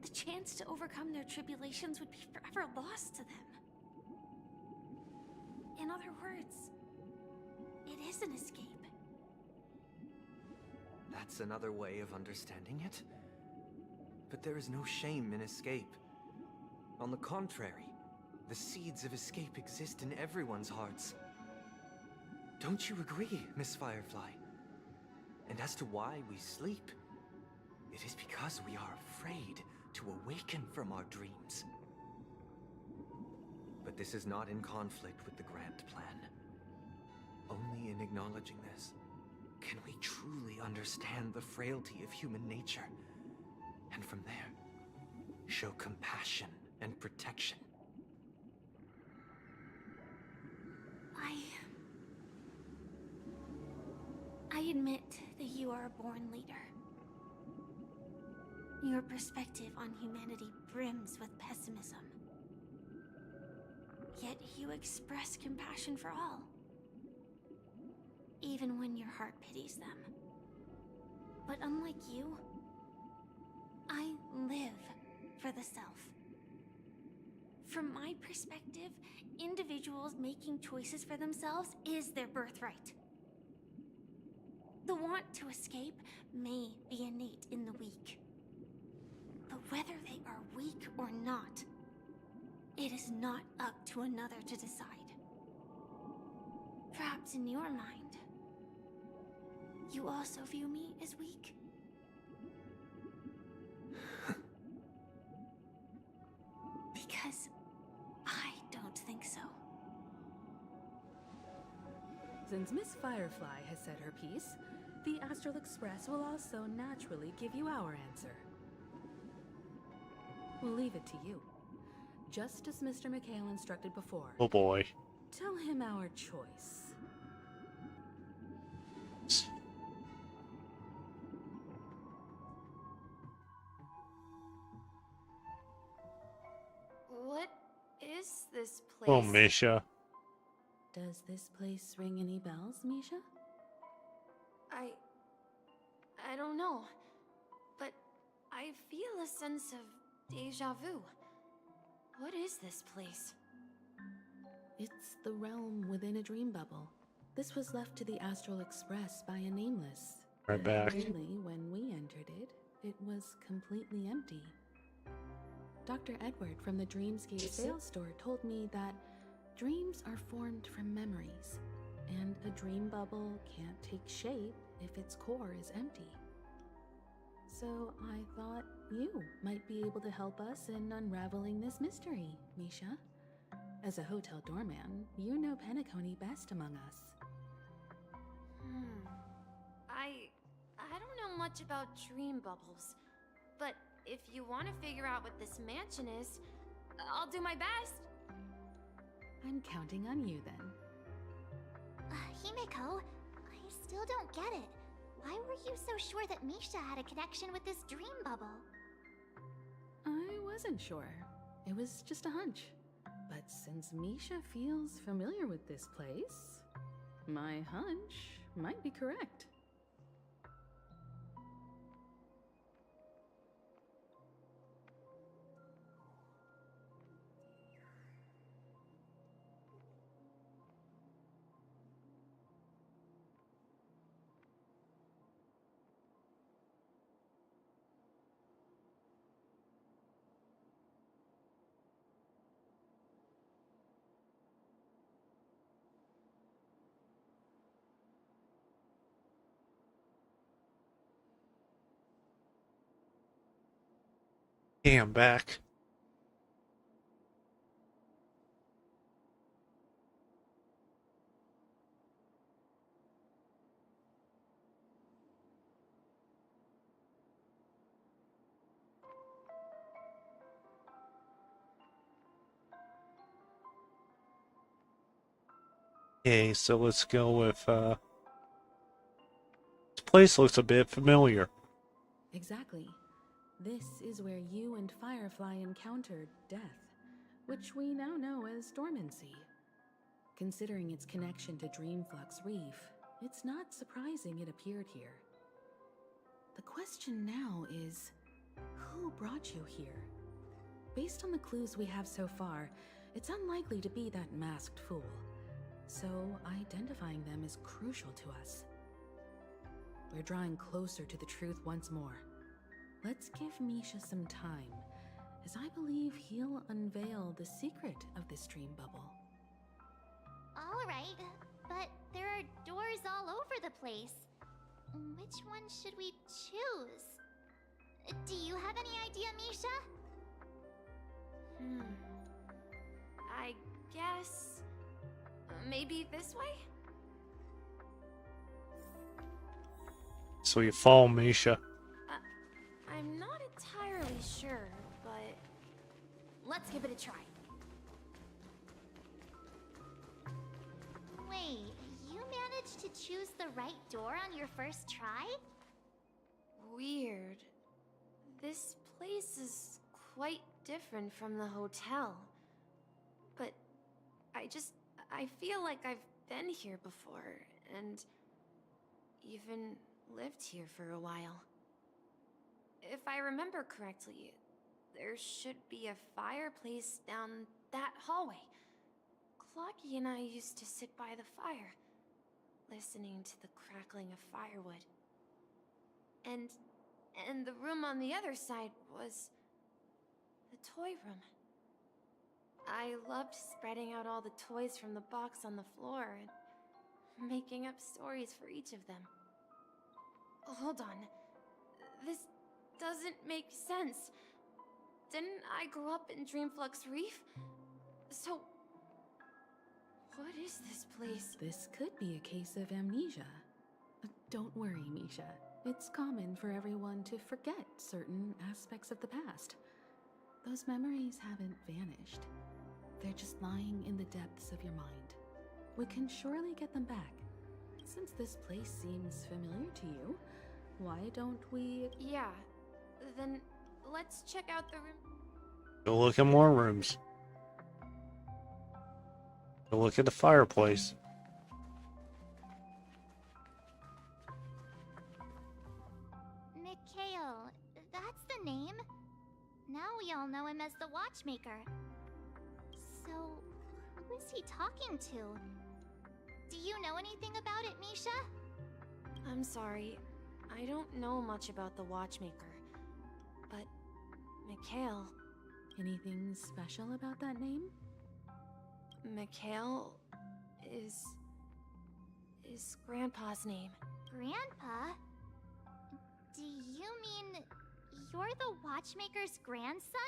The chance to overcome their tribulations would be forever lost to them. In other words, it is an escape. That's another way of understanding it. But there is no shame in escape. On the contrary, the seeds of escape exist in everyone's hearts. Don't you agree, Miss Firefly? And as to why we sleep, it is because we are afraid to awaken from our dreams. But this is not in conflict with the grand plan. Only in acknowledging this can we truly understand the frailty of human nature, and from there, show compassion and protection. I admit that you are a born leader. Your perspective on humanity brims with pessimism. Yet you express compassion for all, even when your heart pities them. But unlike you, I live for the self. From my perspective, individuals making choices for themselves is their birthright. The want to escape may be innate in the weak. But whether they are weak or not, it is not up to another to decide. Perhaps in your mind, you also view me as weak? Because I don't think so. Since Miss Firefly has said her piece, the Astral Express will also naturally give you our answer. We'll leave it to you. Just as Mr. McHale instructed before. Oh boy. Tell him our choice. What is this place? Oh, Misha. Does this place ring any bells, Misha? I don't know, but I feel a sense of deja vu. What is this place? It's the realm within a dream bubble. This was left to the Astral Express by a nameless. Right back. Really, when we entered it, it was completely empty. Dr. Edward from the Dreamscape sales store told me that dreams are formed from memories, and a dream bubble can't take shape if its core is empty. So I thought you might be able to help us in unraveling this mystery, Misha. As a hotel doorman, you know Penacony best among us. I don't know much about dream bubbles, but if you want to figure out what this mansion is, I'll do my best. I'm counting on you then. Himeko, I still don't get it. Why were you so sure that Misha had a connection with this dream bubble? I wasn't sure. It was just a hunch. But since Misha feels familiar with this place, my hunch might be correct. Okay, I'm back. Okay, so let's go with, this place looks a bit familiar. Exactly. This is where you and Firefly encountered death, which we now know as dormancy. Considering its connection to Dreamflux Reef, it's not surprising it appeared here. The question now is, who brought you here? Based on the clues we have so far, it's unlikely to be that masked fool. So identifying them is crucial to us. We're drawing closer to the truth once more. Let's give Misha some time, as I believe he'll unveil the secret of this dream bubble. Alright, but there are doors all over the place. Which one should we choose? Do you have any idea, Misha? I guess... maybe this way? So you follow Misha. I'm not entirely sure, but... let's give it a try. Wait, you managed to choose the right door on your first try? Weird. This place is quite different from the hotel. But I feel like I've been here before, and even lived here for a while. If I remember correctly, there should be a fireplace down that hallway. Clocky and I used to sit by the fire, listening to the crackling of firewood. And the room on the other side was the toy room. I loved spreading out all the toys from the box on the floor and making up stories for each of them. Hold on. This doesn't make sense. Didn't I grow up in Dreamflux Reef? So, what is this place? This could be a case of amnesia. Don't worry, Misha. It's common for everyone to forget certain aspects of the past. Those memories haven't vanished. They're just lying in the depths of your mind. We can surely get them back. Since this place seems familiar to you, why don't we... Yeah, then let's check out the room. Go look at more rooms. Go look at the fireplace. Mikhail, that's the name. Now we all know him as the Watchmaker. So, who is he talking to? Do you know anything about it, Misha? I'm sorry, I don't know much about the Watchmaker. But, Mikhail... Anything special about that name? Mikhail is Grandpa's name. Grandpa? Do you mean you're the Watchmaker's grandson?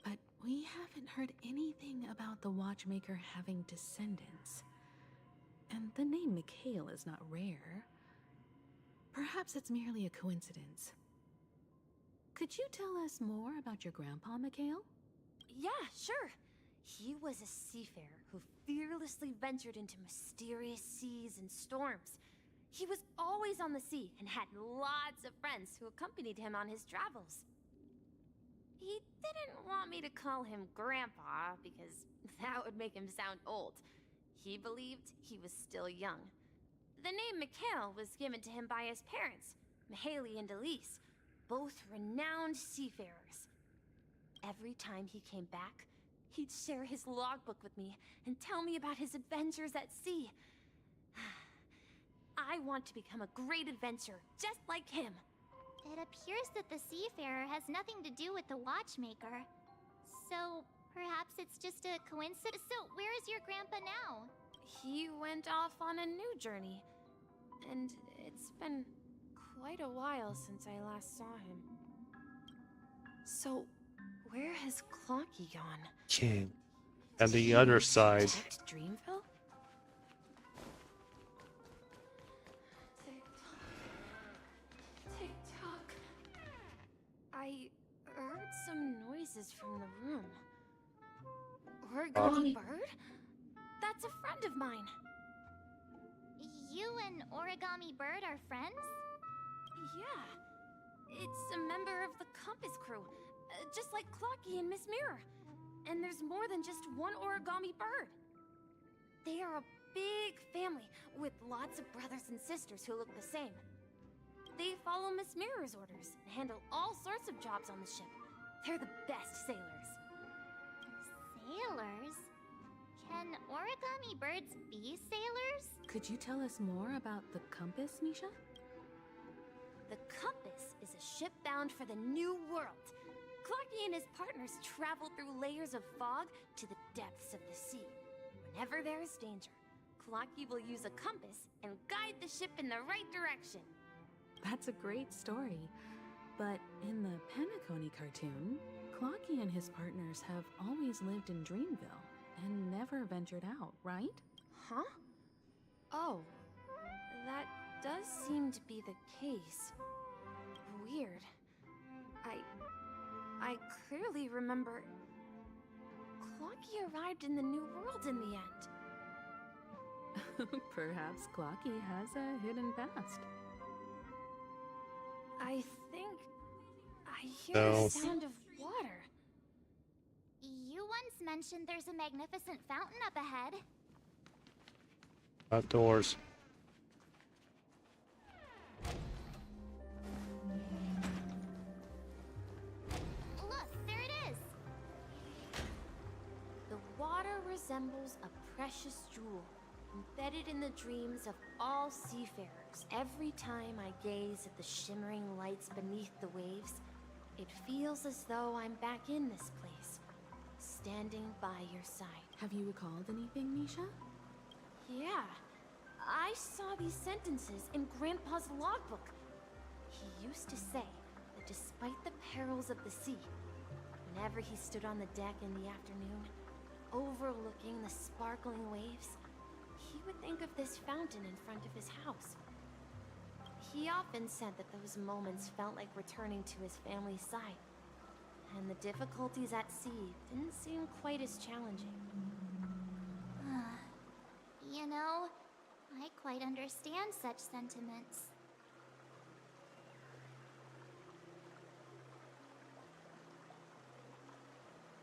But we haven't heard anything about the Watchmaker having descendants. And the name Mikhail is not rare. Perhaps it's merely a coincidence. Could you tell us more about your grandpa, Mikhail? Yeah, sure. He was a seafarer who fearlessly ventured into mysterious seas and storms. He was always on the sea and had lots of friends who accompanied him on his travels. He didn't want me to call him Grandpa because that would make him sound old. He believed he was still young. The name Mikhail was given to him by his parents, Mihaly and Elise, both renowned seafarers. Every time he came back, he'd share his logbook with me and tell me about his adventures at sea. I want to become a great adventurer, just like him. It appears that the Seafarer has nothing to do with the Watchmaker. So, perhaps it's just a coincidence. So, where is your grandpa now? He went off on a new journey. And it's been quite a while since I last saw him. So, Where has Clocky gone? King. And the other side. Checked Dreamville? Tick-tock. I heard some noises from the room. Origami Bird? That's a friend of mine. You and Origami Bird are friends? Yeah. It's a member of the Compass crew, just like Clocky and Miss Mirror. And there's more than just one Origami Bird. They are a big family with lots of brothers and sisters who look the same. They follow Miss Mirror's orders and handle all sorts of jobs on the ship. They're the best sailors. Sailors? Can Origami Birds be sailors? Could you tell us more about the compass, Misha? The Compass is a ship bound for the New World. Clocky and his partners travel through layers of fog to the depths of the sea. Whenever there is danger, Clocky will use a compass and guide the ship in the right direction. That's a great story. But in the Penacony cartoon, Clocky and his partners have always lived in Dreamville and never ventured out, right? Huh? Oh, that does seem to be the case. Weird. I clearly remember Clocky arrived in the New World in the end. Perhaps Clocky has a hidden past. I think I hear No. the sound of water. You once mentioned there's a magnificent fountain up ahead. Outdoors. Look, there it is. The water resembles a precious jewel, embedded in the dreams of all seafarers. Every time I gaze at the shimmering lights beneath the waves, it feels as though I'm back in this place, standing by your side. Have you recalled anything, Misha? Yeah, I saw these sentences in Grandpa's logbook. He used to say that despite the perils of the sea, whenever he stood on the deck in the afternoon, overlooking the sparkling waves, he would think of this fountain in front of his house. He often said that those moments felt like returning to his family's side, and the difficulties at sea didn't seem quite as challenging. You know, I quite understand such sentiments.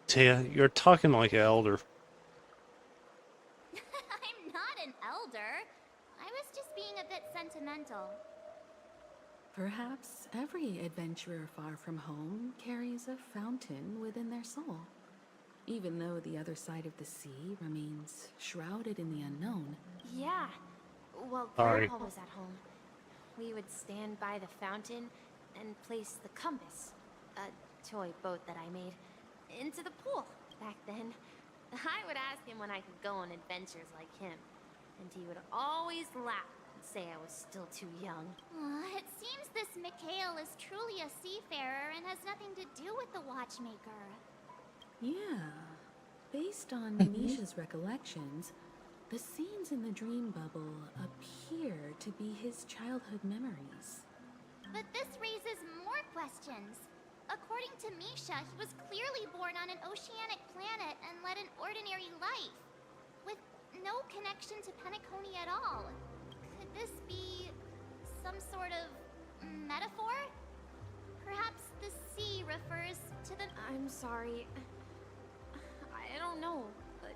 Tia, you're talking like an elder. I'm not an elder. I was just being a bit sentimental. Perhaps every adventurer far from home carries a fountain within their soul. Even though the other side of the sea remains shrouded in the unknown. Yeah. While Sorry. Grandpa was at home, we would stand by the fountain and place the compass, a toy boat that I made, into the pool. Back then, I would ask him when I could go on adventures like him, and he would always laugh and say I was still too young. It seems this Mikhail is truly a seafarer and has nothing to do with the watchmaker. Yeah. Based on Misha's recollections, the scenes in the dream bubble appear to be his childhood memories. But this raises more questions. According to Misha, he was clearly born on an oceanic planet and led an ordinary life, with no connection to Penacony at all. Could this be some sort of metaphor? Perhaps the sea refers to the... I'm sorry. I don't know, but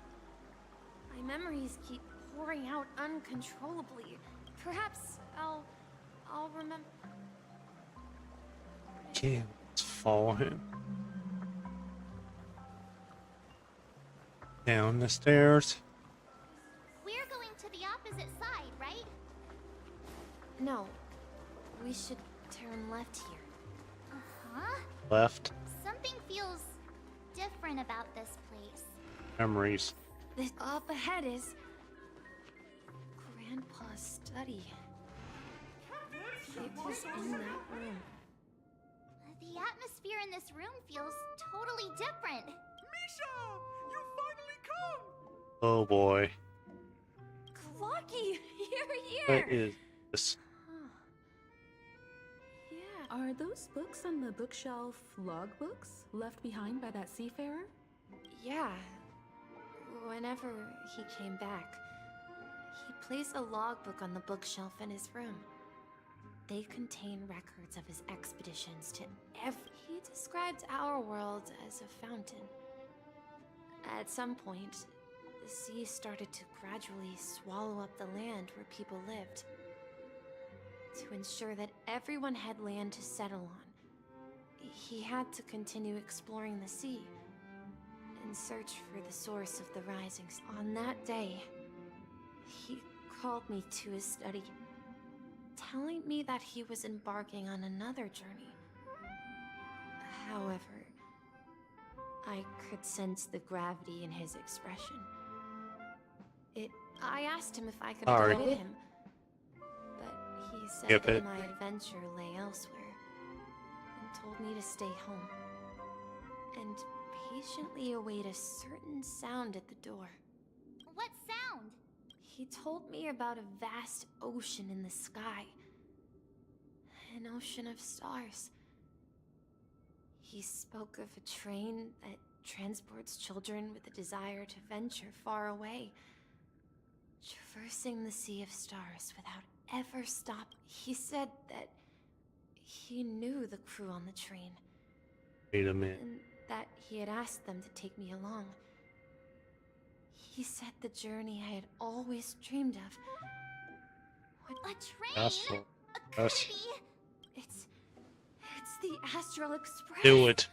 my memories keep pouring out uncontrollably. Perhaps I'll remember. Okay, let's follow him. Down the stairs. We're going to the opposite side, right? No, we should turn left here. Huh? Left. Something feels different about this place. Memories. This up ahead is Grandpa's study. It was in that room. The atmosphere in this room feels totally different. Misha! You finally come! Oh boy. Clocky, you're What here! is this? Yeah. Are those books on the bookshelf logbooks left behind by that seafarer? Yeah. Whenever he came back, he placed a logbook on the bookshelf in his room. They contain records of his expeditions to He described our world as a fountain. At some point, the sea started to gradually swallow up the land where people lived. To ensure that everyone had land to settle on, he had to continue exploring the sea in search for the source of the risings. On that day, he called me to his study, telling me that he was embarking on another journey. However, I could sense the gravity in his expression. I asked him if I could Sorry. go with him, but he said Skip that it. my adventure lay elsewhere, and told me to stay home, and patiently await a certain sound at the door. What sound? He told me about a vast ocean in the sky. An ocean of stars. He spoke of a train that transports children with a desire to venture far away, traversing the sea of stars without ever stopping. He said that he knew the crew on the train, Wait a minute. and that he had asked them to take me along. He said the journey I had always dreamed of. A train? Astral. A Yes. Kirby? It's the Astral Express. Do it.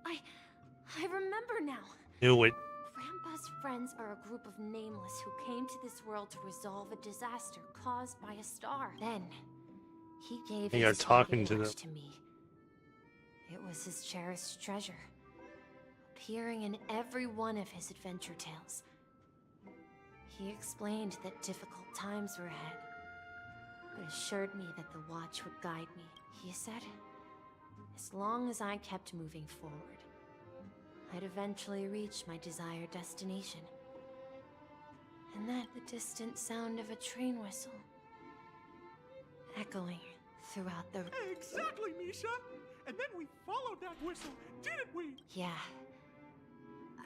I remember now. Do it. Grandpa's friends are a group of nameless who came to this world to resolve a disaster caused by a star. Then, he gave They are his talking to watch them. to me. It was his cherished treasure, appearing in every one of his adventure tales. He explained that difficult times were ahead, but assured me that the watch would guide me. He said, as long as I kept moving forward, I'd eventually reach my desired destination. And that the distant sound of a train whistle, echoing throughout the... Exactly, Misha! And then we followed that whistle, didn't we? Yeah.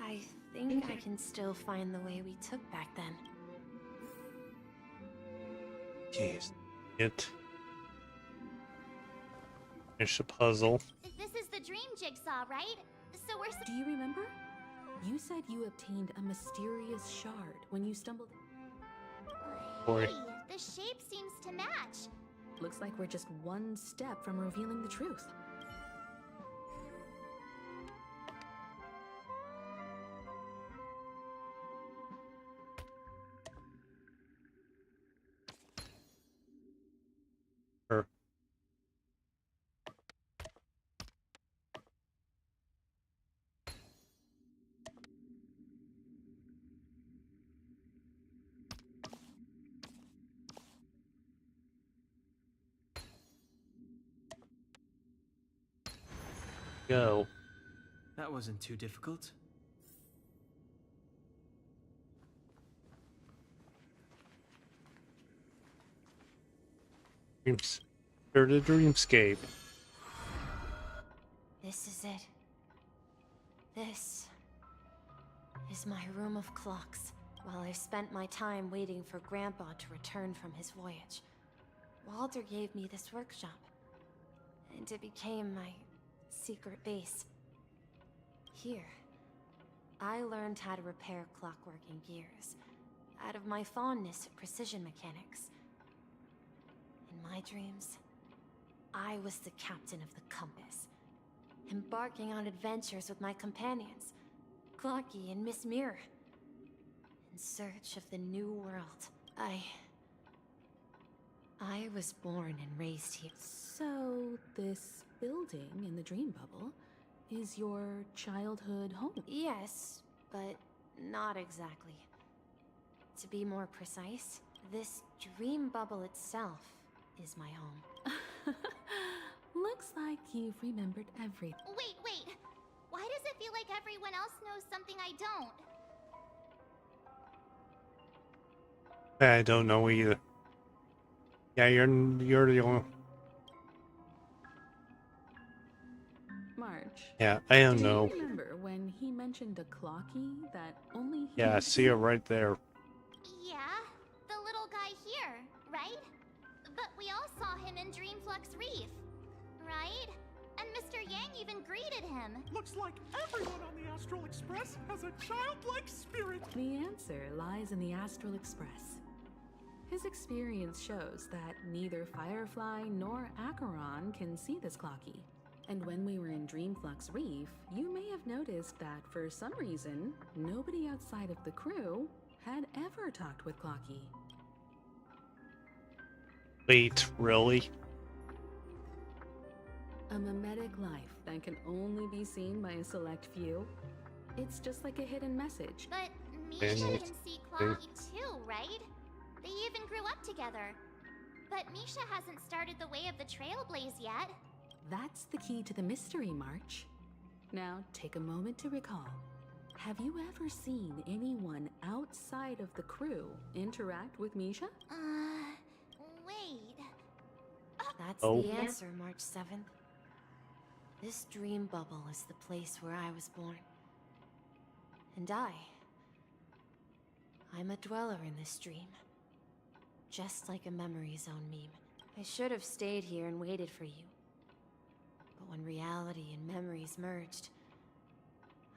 I think I can still find the way we took back then. Jeez. It. Finish the puzzle. This is the dream jigsaw, right? So we're... Do you remember? You said you obtained a mysterious shard when you stumbled. Boy. Hey, the shape seems to match. Looks like we're just one step from revealing the truth. Her. Go. That wasn't too difficult. Dreams. Or the dreamscape. This is it. This is my room of clocks. While I spent my time waiting for Grandpa to return from his voyage, Walter gave me this workshop, and it became my secret base. Here, I learned how to repair clockwork and gears, out of my fondness of precision mechanics. In my dreams, I was the captain of the compass, embarking on adventures with my companions, Clocky and Miss Mirror, in search of the new world. I was born and raised here. So, this building in the dream bubble is your childhood home? Yes, but not exactly. To be more precise, this dream bubble itself is my home. Looks like you've remembered everything. Wait. Why does it feel like everyone else knows something I don't? I don't know either. Yeah, you're the only. March. Yeah, I don't Do know. you remember when he mentioned a clocky that only he Yeah, I could see it right there. Yeah, the little guy here, right? But we all saw him in Dreamflux Reef, right? And Mr. Yang even greeted him. Looks like everyone on the Astral Express has a childlike spirit. The answer lies in the Astral Express. His experience shows that neither Firefly nor Acheron can see this clocky. And when we were in Dreamflux Reef, you may have noticed that for some reason, nobody outside of the crew had ever talked with Clocky. Wait, really? A mimetic life that can only be seen by a select few? It's just like a hidden message. But Misha can see Clocky too, right? They even grew up together. But Misha hasn't started the way of the Trailblaze yet. That's the key to the mystery, March. Now, take a moment to recall. Have you ever seen anyone outside of the crew interact with Misha? Wait. That's Oh. the answer, March 7th. This dream bubble is the place where I was born. And I'm a dweller in this dream. Just like a memory zone meme. I should have stayed here and waited for you. But when reality and memories merged,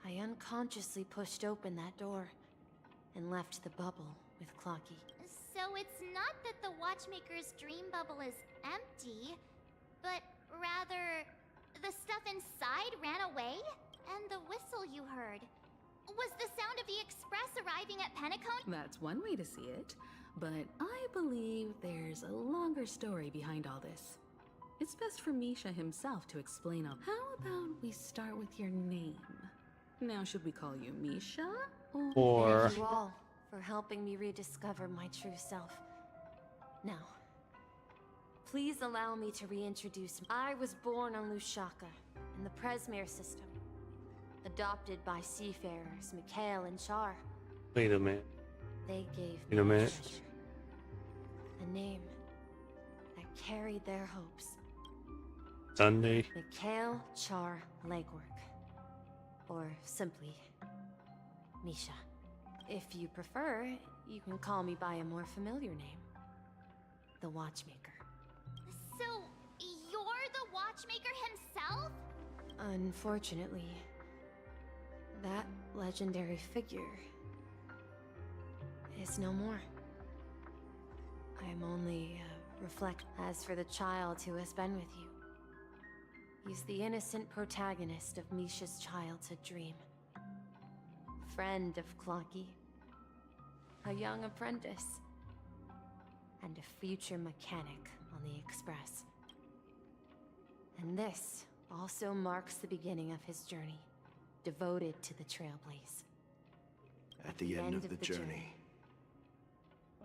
I unconsciously pushed open that door and left the bubble with Clocky. So it's not that the Watchmaker's dream bubble is empty, but rather the stuff inside ran away? And the whistle you heard was the sound of the Express arriving at Penacone? That's one way to see it, but I believe there's a longer story behind all this. It's best for Misha himself to explain all. How about we start with your name? Now, should we call you Misha? Or Thank you all for helping me rediscover my true self. Now, please allow me to reintroduce. I was born on Lushaka, in the Presmere system. Adopted by seafarers Mikhail and Char. wait a minute. They gave Wait a me minute. treasure. A name that carried their hopes. Sunday. Mikhail Char Legwork. Or simply, Misha. If you prefer, you can call me by a more familiar name. The Watchmaker. So, you're the Watchmaker himself? Unfortunately, that legendary figure is no more. I am only reflect. As for the child who has been with you, he's the innocent protagonist of Misha's childhood dream. Friend of Clocky, a young apprentice, and a future mechanic on the Express. And this also marks the beginning of his journey, devoted to the Trailblaze. At the end of the journey,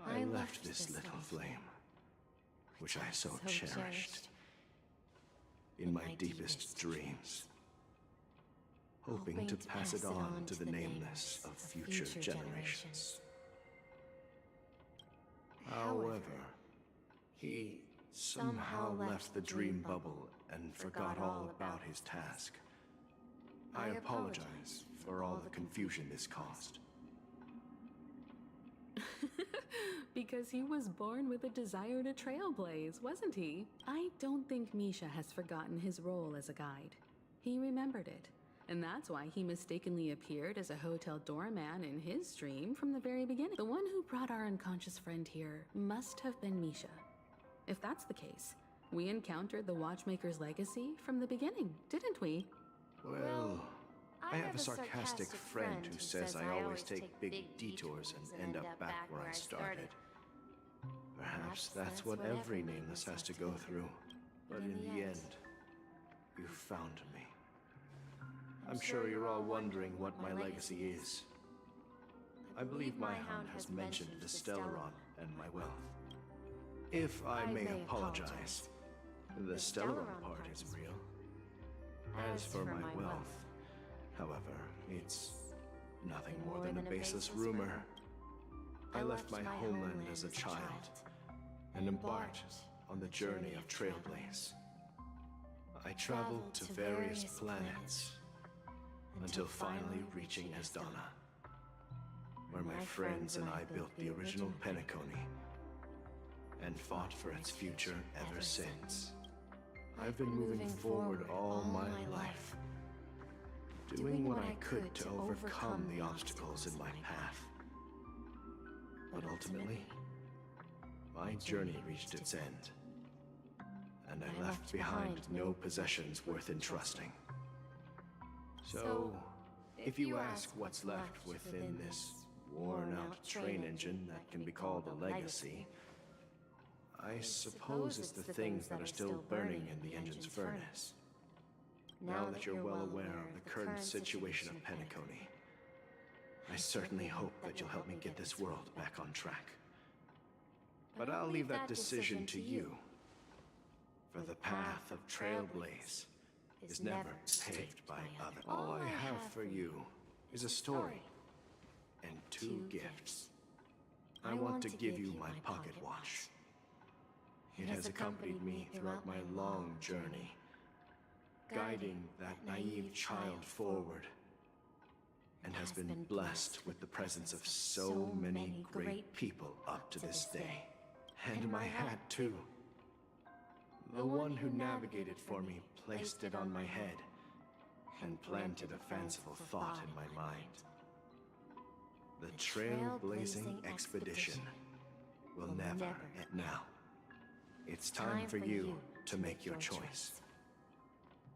I left this little flame, which I so cherished, in my deepest dreams, hoping to pass it on to the nameless of future generations. However, he somehow left the dream bubble and forgot all about his task. I apologize for all the confusion this caused. Because he was born with a desire to trailblaze, wasn't he? I don't think Misha has forgotten his role as a guide. He remembered it, and that's why he mistakenly appeared as a hotel doorman in his dream from the very beginning. The one who brought our unconscious friend here must have been Misha. If that's the case, we encountered the Watchmaker's legacy from the beginning, didn't we? Well, I have a sarcastic friend who says I always take big detours and end up back where I started. Perhaps that's what every nameless has to go through. But in the end, you found me. I'm sure you're all wondering what my legacy is. I believe my hound has mentioned the Stellaron and my wealth. If I may apologize, The Stellaron part is real. As for my wealth, however, it's nothing more than a baseless rumor. I left my homeland as a child and embarked on the journey of Trailblaze. I traveled to various planets until finally reaching Asdana, where my friends and I built the original Penacony and fought for its future ever since. I've been moving forward all my life, doing what I could to overcome the obstacles in my path. But ultimately, my journey reached its end, and I left behind no possessions worth entrusting. So, if you ask what's left within this worn-out train engine that can be called a legacy, I suppose it's the things that are still burning in the engine's furnace. Now that you're well aware of the current situation of Penacony, I certainly hope that you'll help me get this world back on track. But I'll leave that decision to you, for the path of Trailblaze is never paved by others. All I have for you is a story and 2 gifts. I want to give you my pocket watch. It has accompanied me throughout my long journey, guiding that naive child forward, and has been blessed with the presence of so many great people up to this day. And my hat, too. The one who navigated for me placed it on my head and planted a fanciful thought in my mind. The Trailblazing Expedition will never end now. It's time for you to make your choice.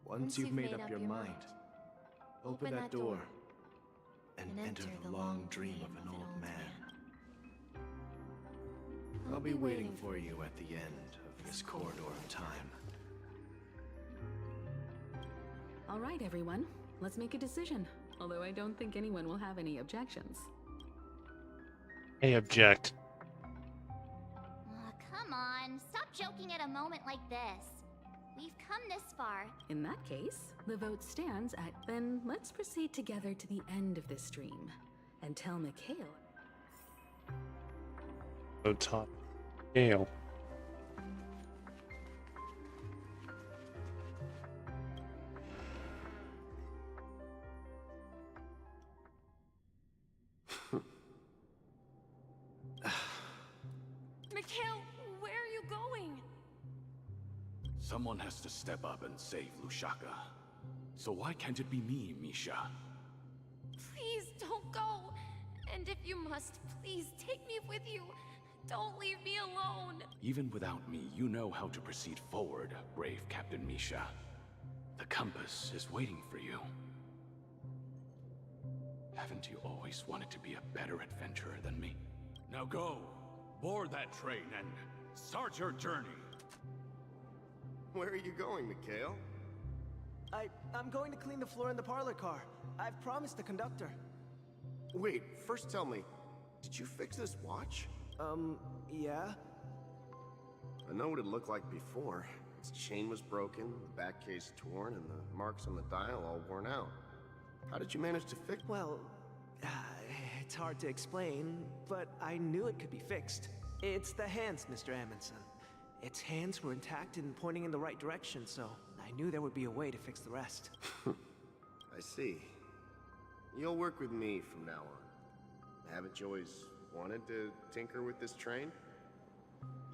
Once you've made up your mind, open that door and enter the long dream of an old man. I'll be waiting for you at the end of this corridor of time. All right, everyone. Let's make a decision. Although I don't think anyone will have any objections. I object. Come on, stop joking at a moment like this. We've come this far. In that case, the vote stands at then let's proceed together to the end of this stream and tell Mikhail. Go top. Gale. Mikhail, where are you going? Someone has to step up and save Lushaka. So why can't it be me, Misha? Please don't go. And if you must, please take me with you. Don't leave me alone. Even without me, you know how to proceed forward, brave Captain Misha. The compass is waiting for you. Haven't you always wanted to be a better adventurer than me? Now go, board that train and start your journey. Where are you going, Mikhail? I'm going to clean the floor in the parlor car. I've promised the conductor. Wait, first tell me, did you fix this watch? Yeah? I know what it looked like before. Its chain was broken, the back case torn, and the marks on the dial all worn out. How did you manage to fix it? Well, it's hard to explain, but I knew it could be fixed. It's the hands, Mr. Amundsen. Its hands were intact and pointing in the right direction, so I knew there would be a way to fix the rest. I see. You'll work with me from now on. Haven't you always wanted to tinker with this train?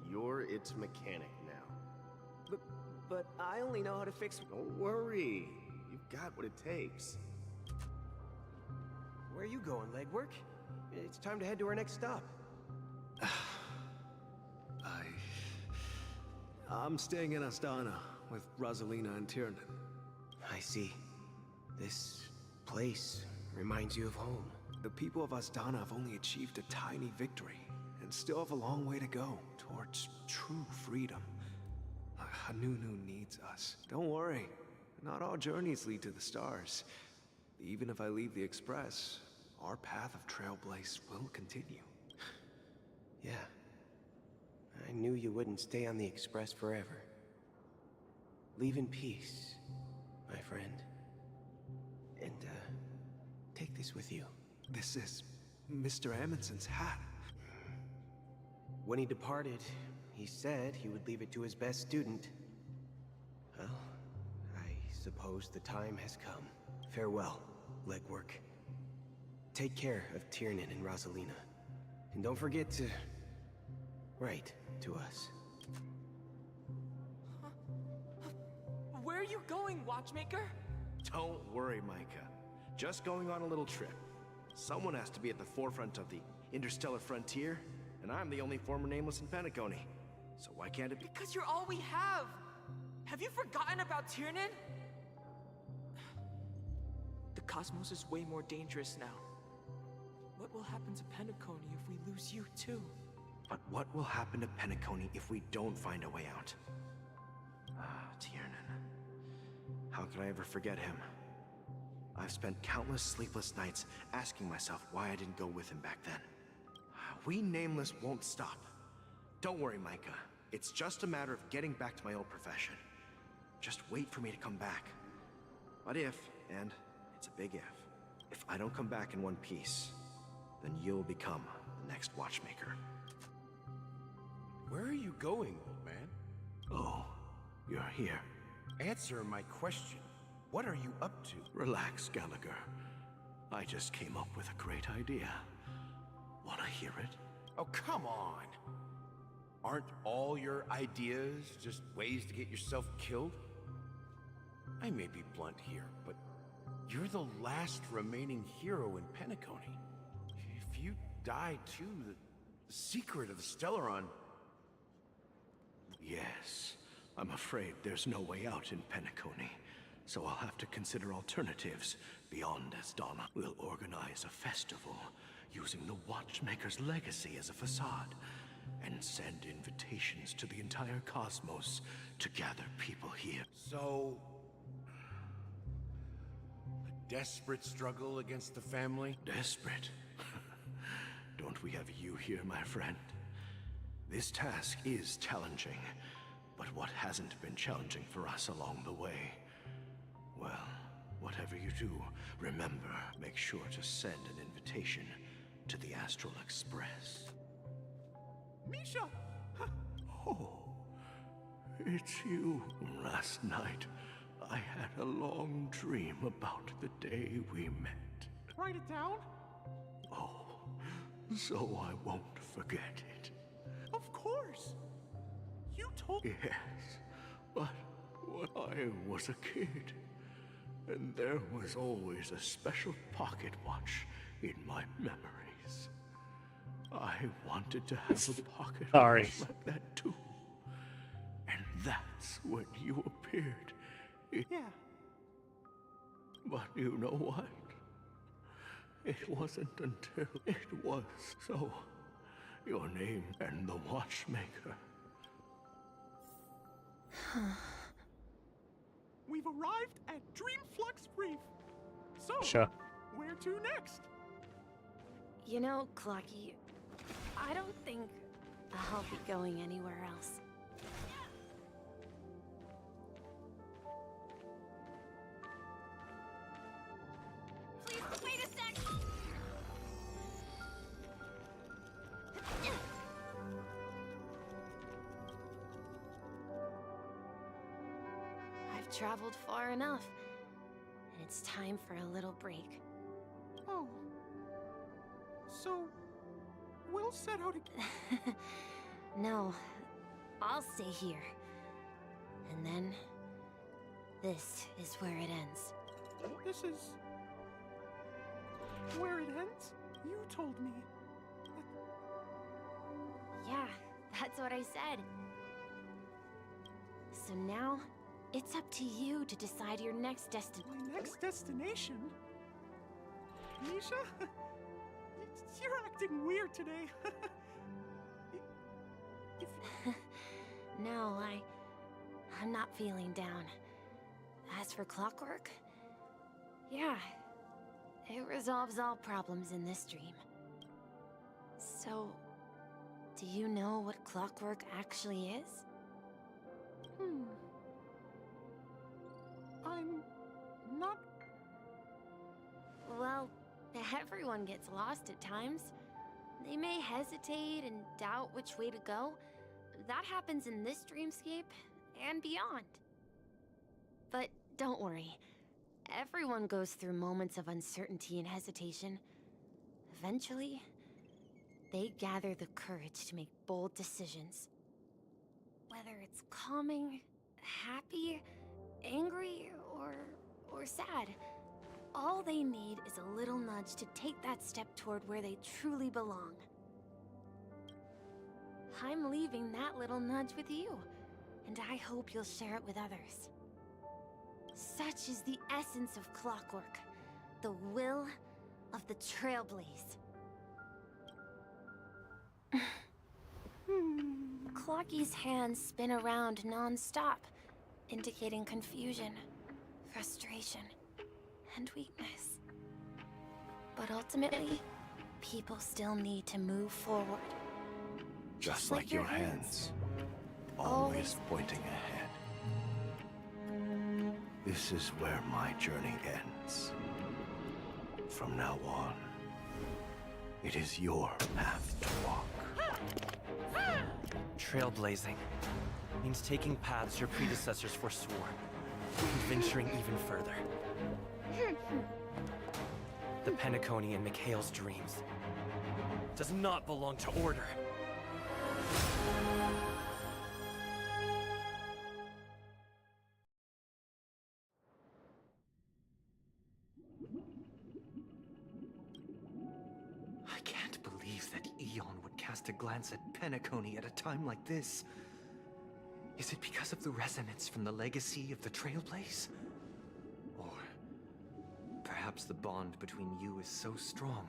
You're its mechanic now. But I only know how to fix... Don't worry. You've got what it takes. Where are you going, Legwork? It's time to head to our next stop. I'm staying in Astana with Rosalina and Tiernan. I see. This place reminds you of home. The people of Astana have only achieved a tiny victory and still have a long way to go towards true freedom. Hanunu needs us. Don't worry, not all journeys lead to the stars. Even if I leave the Express, our path of Trailblaze will continue. Yeah. I knew you wouldn't stay on the Express forever. Leave in peace, my friend. And, take this with you. This is Mr. Amundsen's hat. When he departed, he said he would leave it to his best student. Well, I suppose the time has come. Farewell, legwork. Take care of Tiernan and Rosalina. And don't forget to write to us. Where are you going, Watchmaker? Don't worry, Micah. Just going on a little trip. Someone has to be at the forefront of the interstellar frontier, and I'm the only former Nameless in Penacony. So why can't it be? Because you're all we have! Have you forgotten about Tiernan? The cosmos is way more dangerous now. What will happen to Penacony if we lose you too? But what will happen to Penacony if we don't find a way out? Ah, Tiernan. How could I ever forget him? I've spent countless sleepless nights asking myself why I didn't go with him back then. We Nameless won't stop. Don't worry, Micah. It's just a matter of getting back to my old profession. Just wait for me to come back. But if, and it's a big if I don't come back in one piece, then you'll become the next Watchmaker. Where are you going, old man? Oh, you're here. Answer my question. What are you up to? Relax, Gallagher. I just came up with a great idea. Wanna hear it? Oh, come on. Aren't all your ideas just ways to get yourself killed? I may be blunt here, but you're the last remaining hero in Penacony. If you die too, the secret of the Stellaron... Yes. I'm afraid there's no way out in Penacony. So I'll have to consider alternatives beyond Asdana. We'll organize a festival using the Watchmaker's legacy as a facade and send invitations to the entire cosmos to gather people here. So... a desperate struggle against the family? Desperate? Don't we have you here, my friend? This task is challenging, but what hasn't been challenging for us along the way? Well, whatever you do, remember, make sure to send an invitation to the Astral Express. Misha! Oh, it's you. Last night, I had a long dream about the day we met. Write it down? Oh, so I won't forget it. Of course! You told... Yes, but when I was a kid, and there was always a special pocket watch in my memories. I wanted to have a pocket watch like that too. And that's when you appeared. Yeah. But you know what? It wasn't until it was so. Your name and the Watchmaker. We've arrived at Dreamflux Reef. So, Sure. where to next? You know, Clocky, I don't think I'll be going anywhere else. Please, wait a sec! I've traveled far enough, and it's time for a little break. Oh. So, we'll set out again. No, I'll stay here. And then, this is where it ends. This is... where it ends? You told me. Yeah, that's what I said. So now, it's up to you to decide your next destination. My next destination? Misha? You're acting weird today. No, I'm not feeling down. As for clockwork, yeah, it resolves all problems in this dream. So, do you know what clockwork actually is? I'm not... Well, everyone gets lost at times. They may hesitate and doubt which way to go. That happens in this dreamscape and beyond. But don't worry. Everyone goes through moments of uncertainty and hesitation. Eventually, they gather the courage to make bold decisions. Whether it's calming, happy, angry, or sad, all they need is a little nudge to take that step toward where they truly belong. I'm leaving that little nudge with you, and I hope you'll share it with others. Such is the essence of clockwork, the will of the Trailblaze. Clocky's hands spin around non-stop, indicating confusion, frustration, and weakness. But ultimately, people still need to move forward. Just like your hands, always pointing ahead. This is where my journey ends. From now on, it is your path to walk. Trailblazing means taking paths your predecessors forswore, and venturing even further. The Penacony in Mikhail's dreams does not belong to Order. I can't believe that Eon would cast a glance at Penacony at a time like this. Is it because of the resonance from the legacy of the Trailblaze? Or perhaps the bond between you is so strong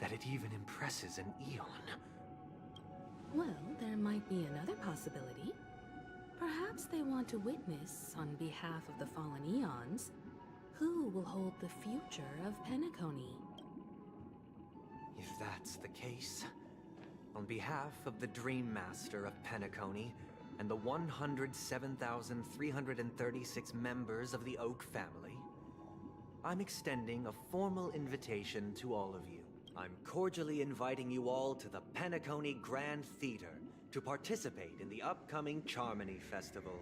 that it even impresses an Eon? Well, there might be another possibility. Perhaps they want to witness, on behalf of the fallen Eons, who will hold the future of Penacony. If that's the case, on behalf of the Dream Master of Penacony and the 107,336 members of the Oak family, I'm extending a formal invitation to all of you. I'm cordially inviting you all to the Penacony Grand Theater to participate in the upcoming Charmony Festival.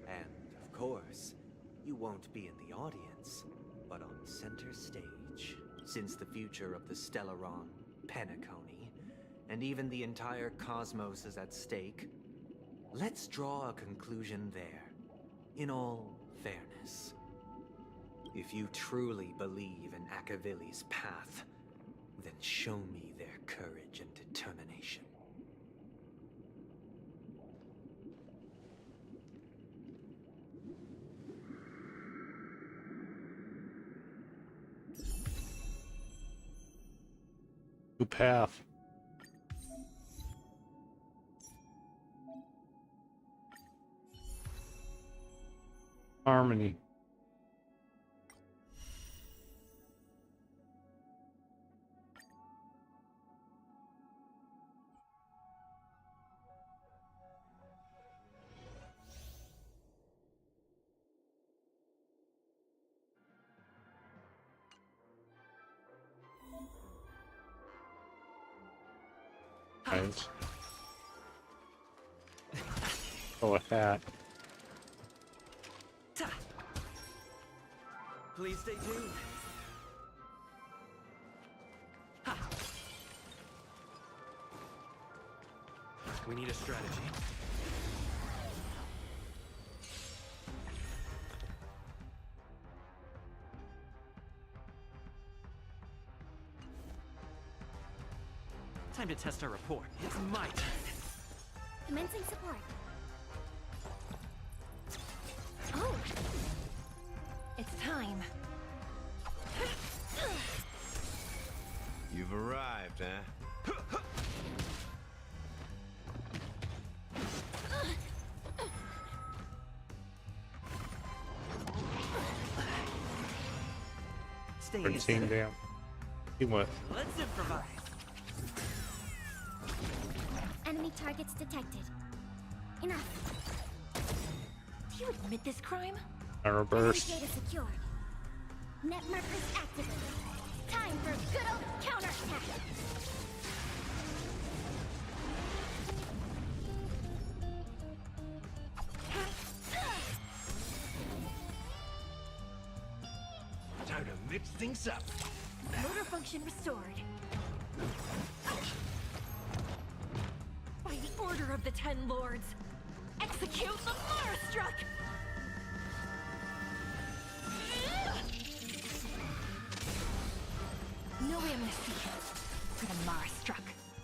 And, of course, you won't be in the audience, but on center stage, since the future of the Stellaron, Penacony, and even the entire cosmos is at stake. Let's draw a conclusion there, in all fairness. If you truly believe in Akavili's path, then show me their courage and determination. New path. Harmony. Nice. Oh, a hat. Please stay tuned. Ha. We need a strategy. Time to test our rapport. It's my turn. Commencing support. Oh! It's time. You've arrived, huh? Stay Good team down. Team what? Let's improvise. Enemy targets detected. Enough. Do you admit this crime? Arrow burst. Data secured. Net markers activated. Time for good old counterattack. Time to mix things up. Motor function restored. By the order of the Ten Lords, execute the Marastruck! No amnesty for the Marastruck.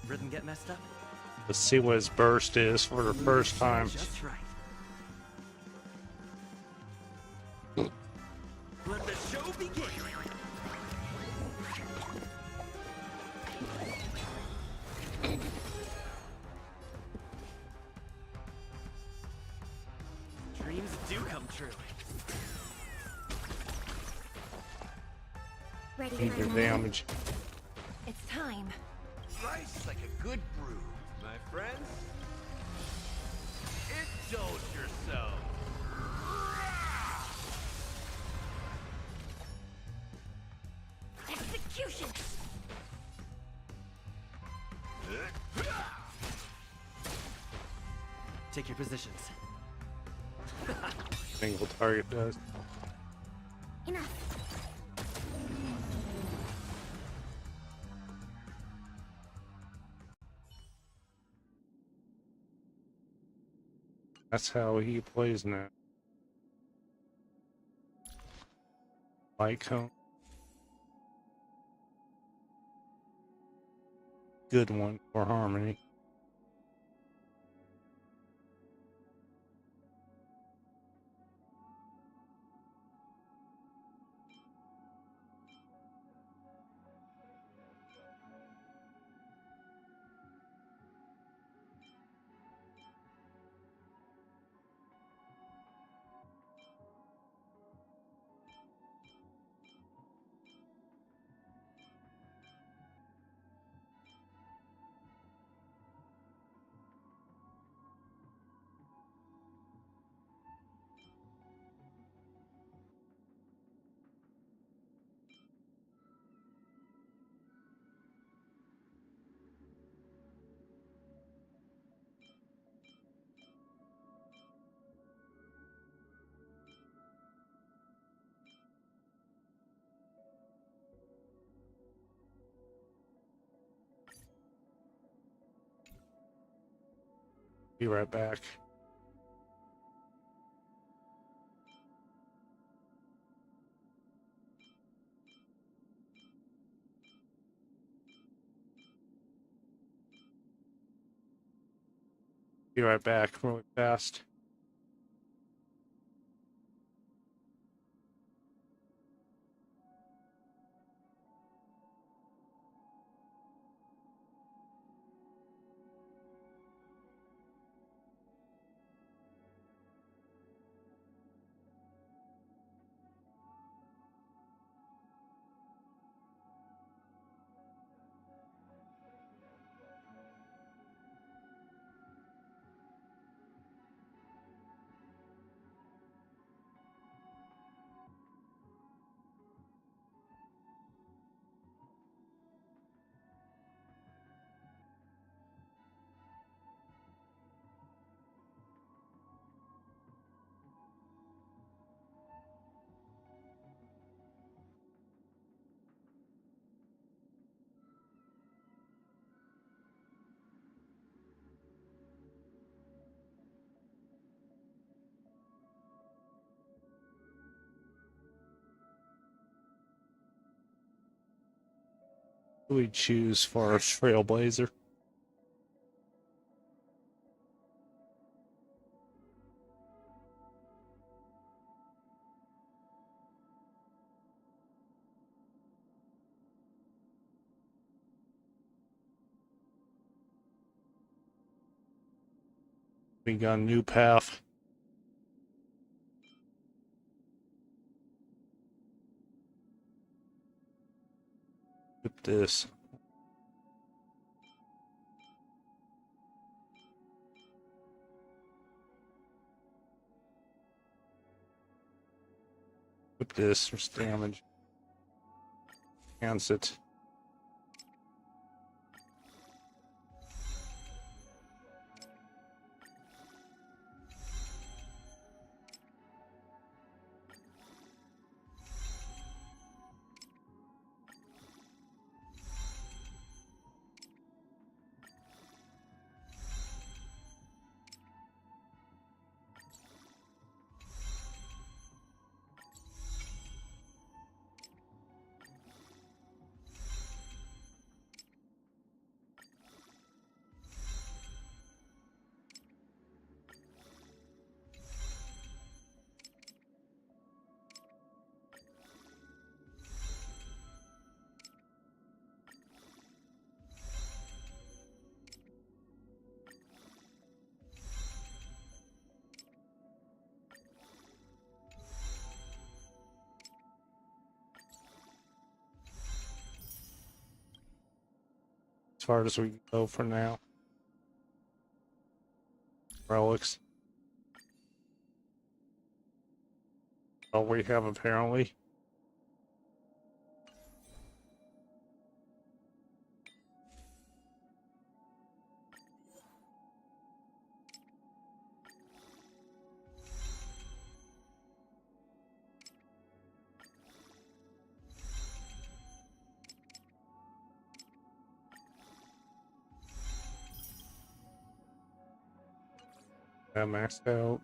Rhythm get messed up? Let's see what his burst is for the first time. Just right. Let the show begin. Dreams do come true. Ready Need your damage. It's time. Slice like a good brew, my friends. Indulge yourself. Execution! Take your positions. Single target does. Enough. That's how he plays now. Light cone. Good one for harmony. Be right back. Be right back really fast. Who we choose for our Trailblazer? We got a new path. With this. equip this. There's damage. Cancel it. As far as we go for now. Relics. All we have apparently. Maxed out.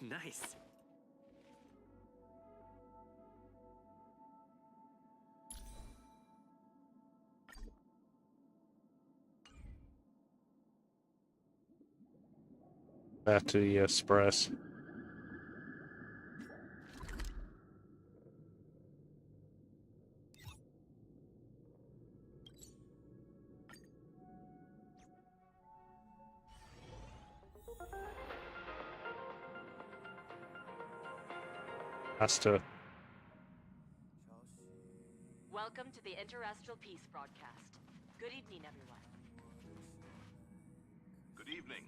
Nice. Back to the express. Has to. Welcome to the Interastral Peace broadcast. Good evening, everyone. Good evening.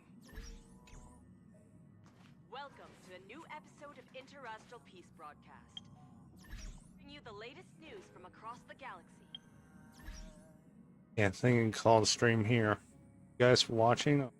Welcome to a new episode of Interastral Peace broadcast. Bringing you the latest news from across the galaxy. Yeah, I think I can call the stream here. You guys for watching.